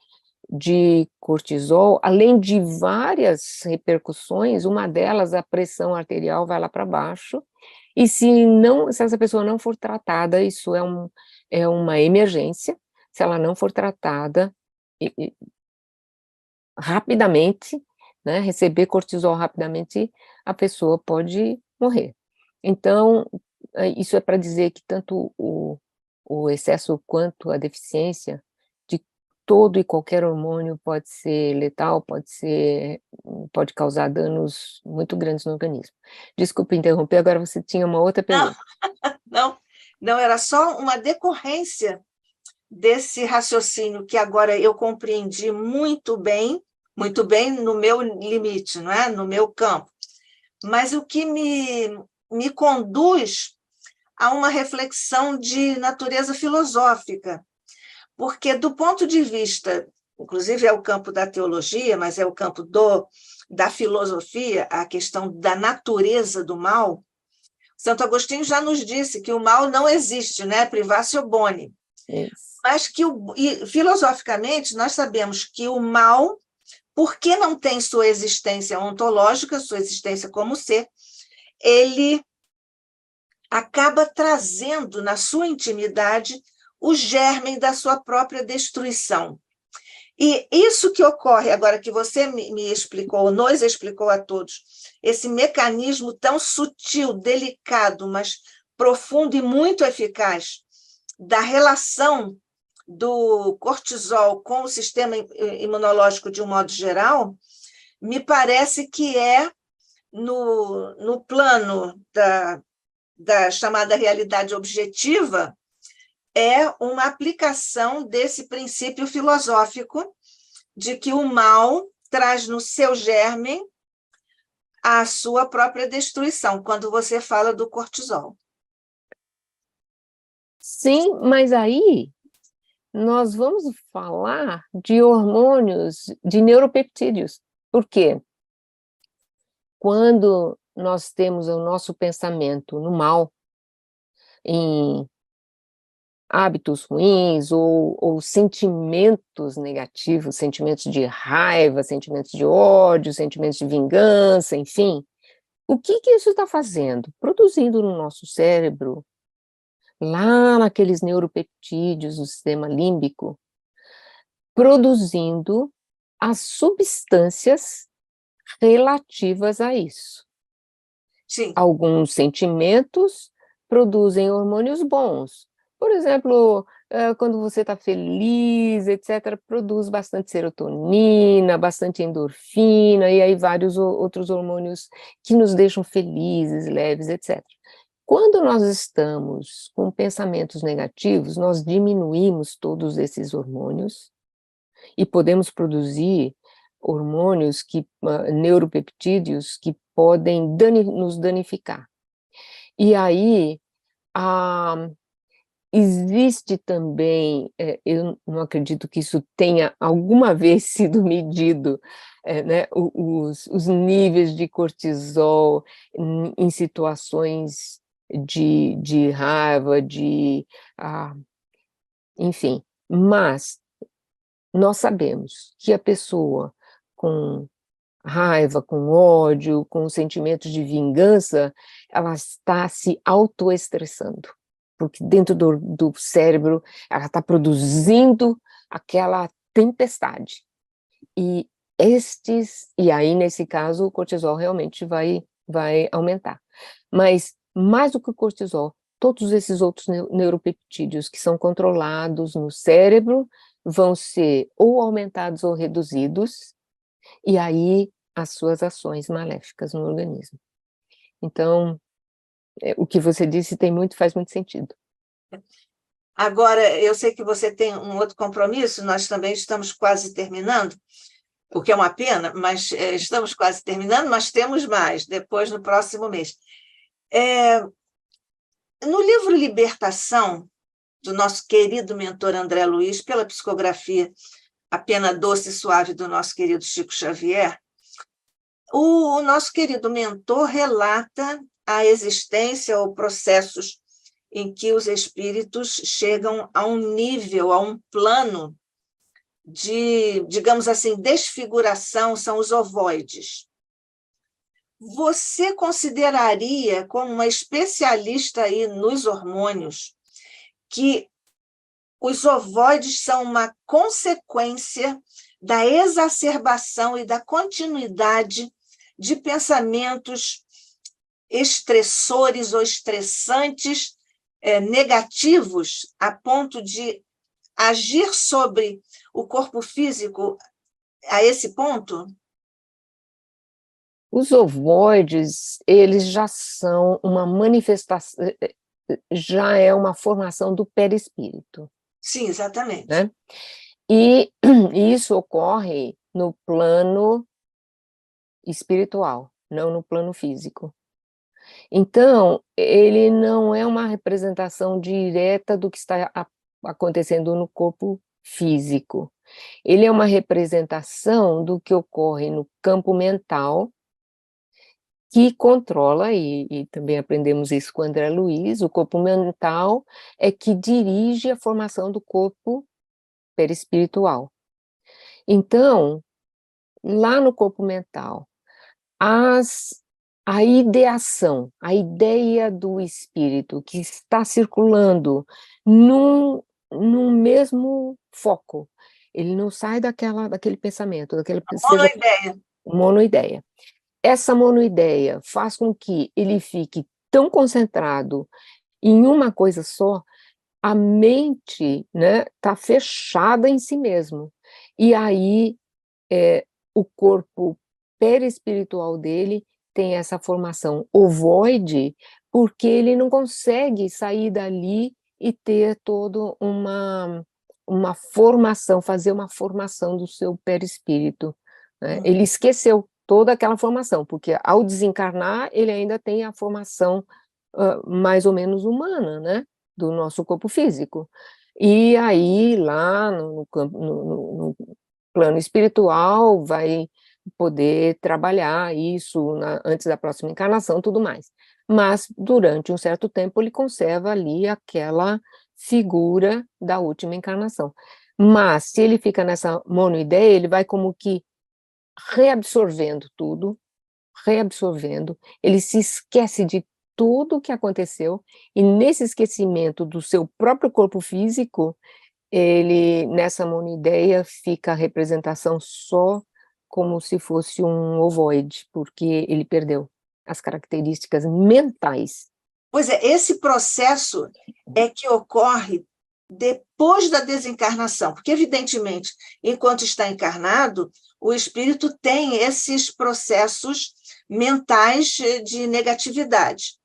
de cortisol, além de várias repercussões, uma delas, a pressão arterial vai lá para baixo, e se essa pessoa não for tratada, isso é uma emergência. Se ela não for tratada rapidamente, né, receber cortisol rapidamente, a pessoa pode morrer. Então, isso é para dizer que tanto o excesso quanto a deficiência de todo e qualquer hormônio pode ser letal, pode causar danos muito grandes no organismo. Desculpe interromper, agora você tinha uma outra pergunta. Não, era só uma decorrência desse raciocínio que agora eu compreendi muito bem no meu limite, não é? No meu campo. Mas o que me conduz a uma reflexão de natureza filosófica, porque do ponto de vista, inclusive é o campo da teologia, mas é o campo da filosofia, a questão da natureza do mal, Santo Agostinho já nos disse que o mal não existe, né? Privatio boni. Isso. Mas que, filosoficamente, nós sabemos que o mal, porque não tem sua existência ontológica, sua existência como ser, ele acaba trazendo na sua intimidade o germe da sua própria destruição. E isso que ocorre, agora que você me explicou, nos explicou a todos, esse mecanismo tão sutil, delicado, mas profundo e muito eficaz da relação do cortisol com o sistema imunológico de um modo geral, me parece que é no plano da chamada realidade objetiva, é uma aplicação desse princípio filosófico de que o mal traz no seu germe a sua própria destruição, quando você fala do cortisol. Sim, mas aí nós vamos falar de hormônios, de neuropeptídeos. Por quê? Quando nós temos o nosso pensamento no mal, em hábitos ruins ou sentimentos negativos, sentimentos de raiva, sentimentos de ódio, sentimentos de vingança, enfim, o que isso está fazendo? Produzindo no nosso cérebro, lá naqueles neuropeptídeos do sistema límbico, produzindo as substâncias relativas a isso. Sim. Alguns sentimentos produzem hormônios bons. Por exemplo, quando você está feliz, etc., produz bastante serotonina, bastante endorfina, e aí vários outros hormônios que nos deixam felizes, leves, etc. Quando nós estamos com pensamentos negativos, nós diminuímos todos esses hormônios e podemos produzir hormônios, neuropeptídeos, que podem nos danificar. E aí, existe também, eu não acredito que isso tenha alguma vez sido medido, né, os níveis de cortisol em situações de raiva, enfim, mas nós sabemos que a pessoa com raiva, com ódio, com sentimentos de vingança, ela está se autoestressando, porque dentro do cérebro ela está produzindo aquela tempestade. E aí nesse caso o cortisol realmente vai aumentar. Mas mais do que o cortisol, todos esses outros neuropeptídeos que são controlados no cérebro vão ser ou aumentados ou reduzidos, e aí as suas ações maléficas no organismo. Então, o que você disse faz muito sentido. Agora, eu sei que você tem um outro compromisso, nós também estamos quase terminando, o que é uma pena, mas estamos quase terminando, mas temos mais, depois no próximo mês. No livro Libertação, do nosso querido mentor André Luiz, pela psicografia A Pena Doce e Suave do nosso querido Chico Xavier, o nosso querido mentor relata a existência ou processos em que os espíritos chegam a um nível, a um plano de, digamos assim, desfiguração, são os ovoides. Você consideraria, como uma especialista aí nos hormônios, que os ovoides são uma consequência da exacerbação e da continuidade de pensamentos estressores ou estressantes, negativos, a ponto de agir sobre o corpo físico a esse ponto? Os ovoides, eles já são uma manifestação, já é uma formação do perispírito. Sim, exatamente. Né? E isso ocorre no plano espiritual, não no plano físico. Então, ele não é uma representação direta do que está acontecendo no corpo físico. Ele é uma representação do que ocorre no campo mental, que controla, e também aprendemos isso com André Luiz, o corpo mental é que dirige a formação do corpo perispiritual. Então, lá no corpo mental, a ideação, a ideia do espírito que está circulando num mesmo foco, ele não sai daquele pensamento, seja Monoideia. monoideia. Essa monoideia faz com que ele fique tão concentrado em uma coisa só, a mente, né, tá fechada em si mesmo. E aí, o corpo perispiritual dele tem essa formação ovoide, porque ele não consegue sair dali e ter toda uma formação, fazer uma formação do seu perispírito, né? Ele esqueceu toda aquela formação, porque ao desencarnar, ele ainda tem a formação mais ou menos humana, né, do nosso corpo físico. E aí, lá no plano espiritual, vai poder trabalhar isso antes da próxima encarnação, tudo mais. Mas, durante um certo tempo, ele conserva ali aquela figura da última encarnação. Mas, se ele fica nessa monoideia, ele vai como que reabsorvendo tudo, ele se esquece de tudo o que aconteceu, e nesse esquecimento do seu próprio corpo físico, ele, nessa monoideia, fica a representação só como se fosse um ovoide, porque ele perdeu as características mentais. Pois é, esse processo é que ocorre depois da desencarnação, porque, evidentemente, enquanto está encarnado, o espírito tem esses processos mentais de negatividade.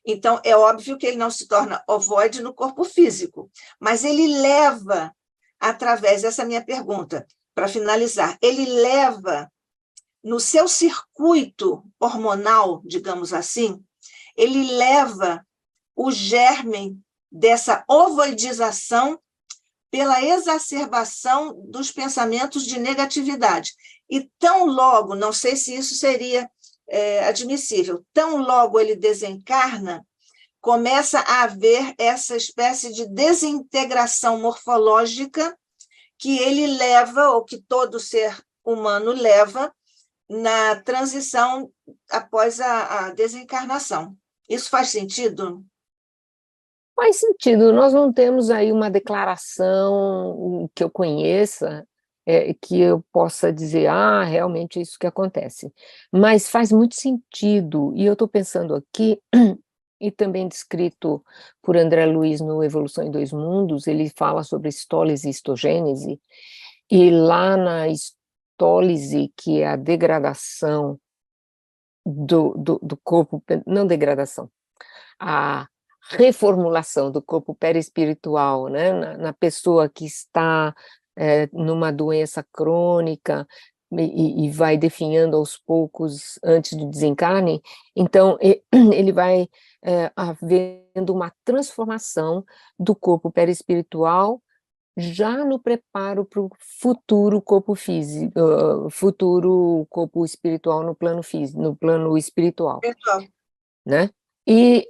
Então, é óbvio que ele não se torna ovoide no corpo físico, mas ele leva, através dessa minha pergunta, para finalizar, ele leva no seu circuito hormonal, digamos assim, ele leva o germe dessa ovoidização pela exacerbação dos pensamentos de negatividade. E tão logo, não sei se isso seria admissível, tão logo ele desencarna, começa a haver essa espécie de desintegração morfológica que ele leva, ou que todo ser humano leva, na transição após a desencarnação. Isso faz sentido? Faz sentido, nós não temos aí uma declaração que eu conheça, que eu possa dizer, realmente é isso que acontece. Mas faz muito sentido, e eu estou pensando aqui, e também descrito por André Luiz no Evolução em Dois Mundos, ele fala sobre estólise e histogênese, e lá na estólise, que é a degradação do corpo, não degradação, a reformulação do corpo perispiritual, né, na pessoa que está numa doença crônica e vai definhando aos poucos antes do desencarne, então ele vai havendo uma transformação do corpo perispiritual já no preparo para o futuro corpo físico, futuro corpo espiritual no plano físico, no plano espiritual, Pessoal. né? E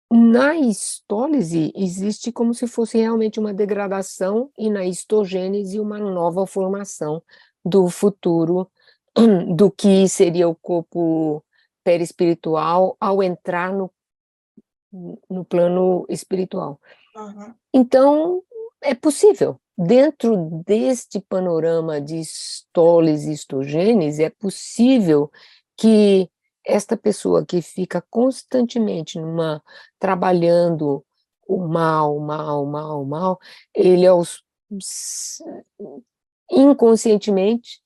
na histólise existe como se fosse realmente uma degradação, e na histogênese uma nova formação do futuro, do que seria o corpo perispiritual ao entrar no plano espiritual. Uhum. Então, é possível. Dentro deste panorama de estólise e histogênese, é possível que esta pessoa que fica constantemente trabalhando o mal, ele inconscientemente,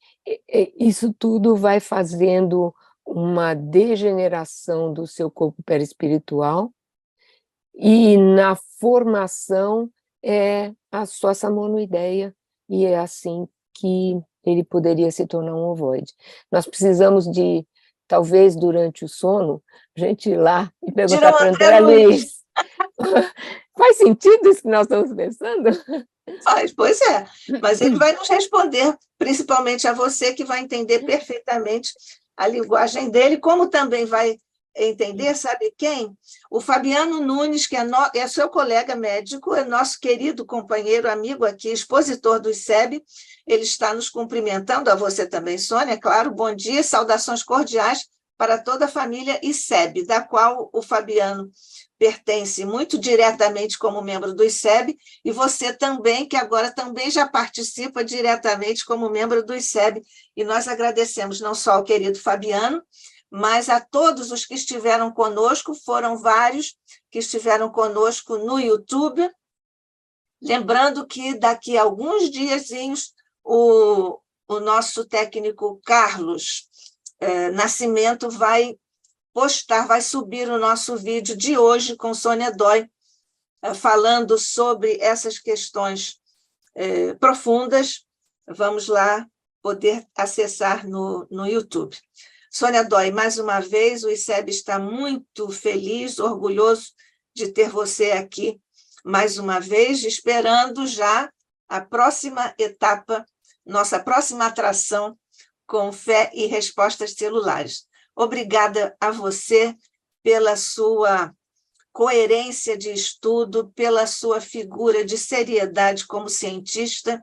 isso tudo vai fazendo uma degeneração do seu corpo perispiritual, e na formação só essa monoideia, e é assim que ele poderia se tornar um ovoide. Nós precisamos de, talvez durante o sono, a gente ir lá e perguntar para André Luiz. Faz sentido isso que nós estamos pensando? Faz, pois é. Mas ele vai nos responder, principalmente a você, que vai entender perfeitamente a linguagem dele, como também vai entender, sabe quem? O Fabiano Nunes, que é seu colega médico, é nosso querido companheiro, amigo aqui, expositor do ICEB. Ele está nos cumprimentando, a você também, Sônia, claro. Bom dia, saudações cordiais para toda a família ICEB, da qual o Fabiano pertence muito diretamente como membro do ICEB, e você também, que agora também já participa diretamente como membro do ICEB, e nós agradecemos não só ao querido Fabiano, mas a todos os que estiveram conosco, foram vários que estiveram conosco no YouTube, lembrando que daqui a alguns diazinhos o nosso técnico Carlos Nascimento vai postar, vai subir o nosso vídeo de hoje com Sônia Dói, falando sobre essas questões profundas. Vamos lá poder acessar no YouTube. Sônia Dói, mais uma vez, o ICEB está muito feliz, orgulhoso de ter você aqui mais uma vez, esperando já a próxima etapa, nossa próxima atração com fé e respostas celulares. Obrigada a você pela sua coerência de estudo, pela sua figura de seriedade como cientista,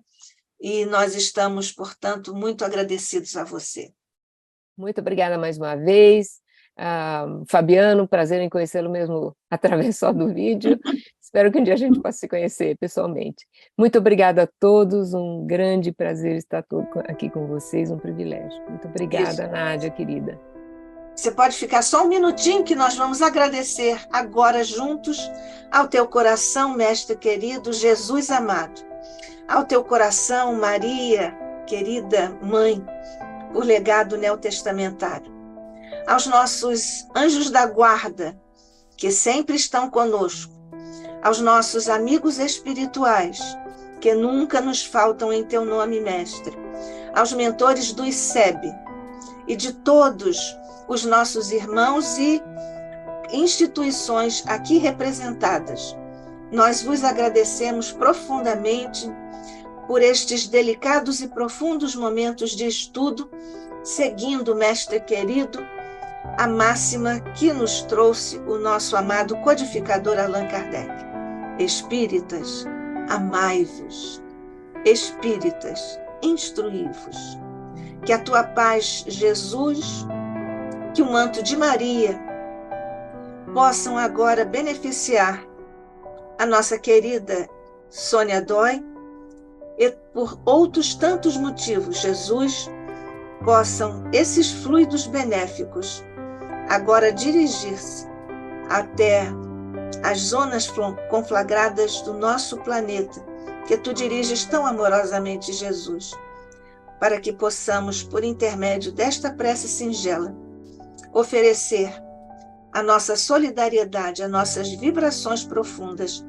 e nós estamos, portanto, muito agradecidos a você. Muito obrigada mais uma vez. Fabiano, prazer em conhecê-lo mesmo através só do vídeo. Espero que um dia a gente possa se conhecer pessoalmente. Muito obrigada a todos, um grande prazer estar aqui com vocês, um privilégio. Muito obrigada, Isso. Nádia, querida. Você pode ficar só um minutinho que nós vamos agradecer agora juntos ao teu coração, mestre querido, Jesus amado. Ao teu coração, Maria, querida mãe, por legado neotestamentário. Aos nossos anjos da guarda, que sempre estão conosco. Aos nossos amigos espirituais, que nunca nos faltam em teu nome, mestre. Aos mentores do ICEB e de todos os nossos irmãos e instituições aqui representadas. Nós vos agradecemos profundamente por estes delicados e profundos momentos de estudo, seguindo, mestre querido, a máxima que nos trouxe o nosso amado codificador Allan Kardec. Espíritas, amai-vos. Espíritas, instruí-vos. Que a tua paz, Jesus, que o manto de Maria possam agora beneficiar a nossa querida Sônia Dói, e por outros tantos motivos, Jesus, possam esses fluidos benéficos agora dirigir-se até as zonas conflagradas do nosso planeta, que tu diriges tão amorosamente, Jesus, para que possamos, por intermédio desta prece singela, oferecer a nossa solidariedade, as nossas vibrações profundas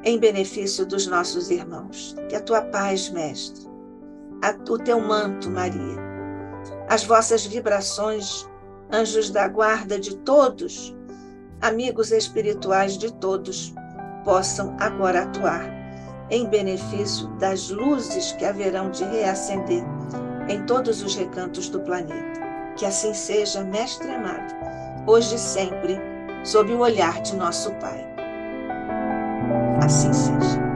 em benefício dos nossos irmãos. Que a tua paz, mestre, o teu manto, Maria, as vossas vibrações, anjos da guarda de todos, amigos espirituais de todos, possam agora atuar em benefício das luzes que haverão de reacender em todos os recantos do planeta. Que assim seja, mestre amado, hoje e sempre, sob o olhar de nosso Pai. Assim seja.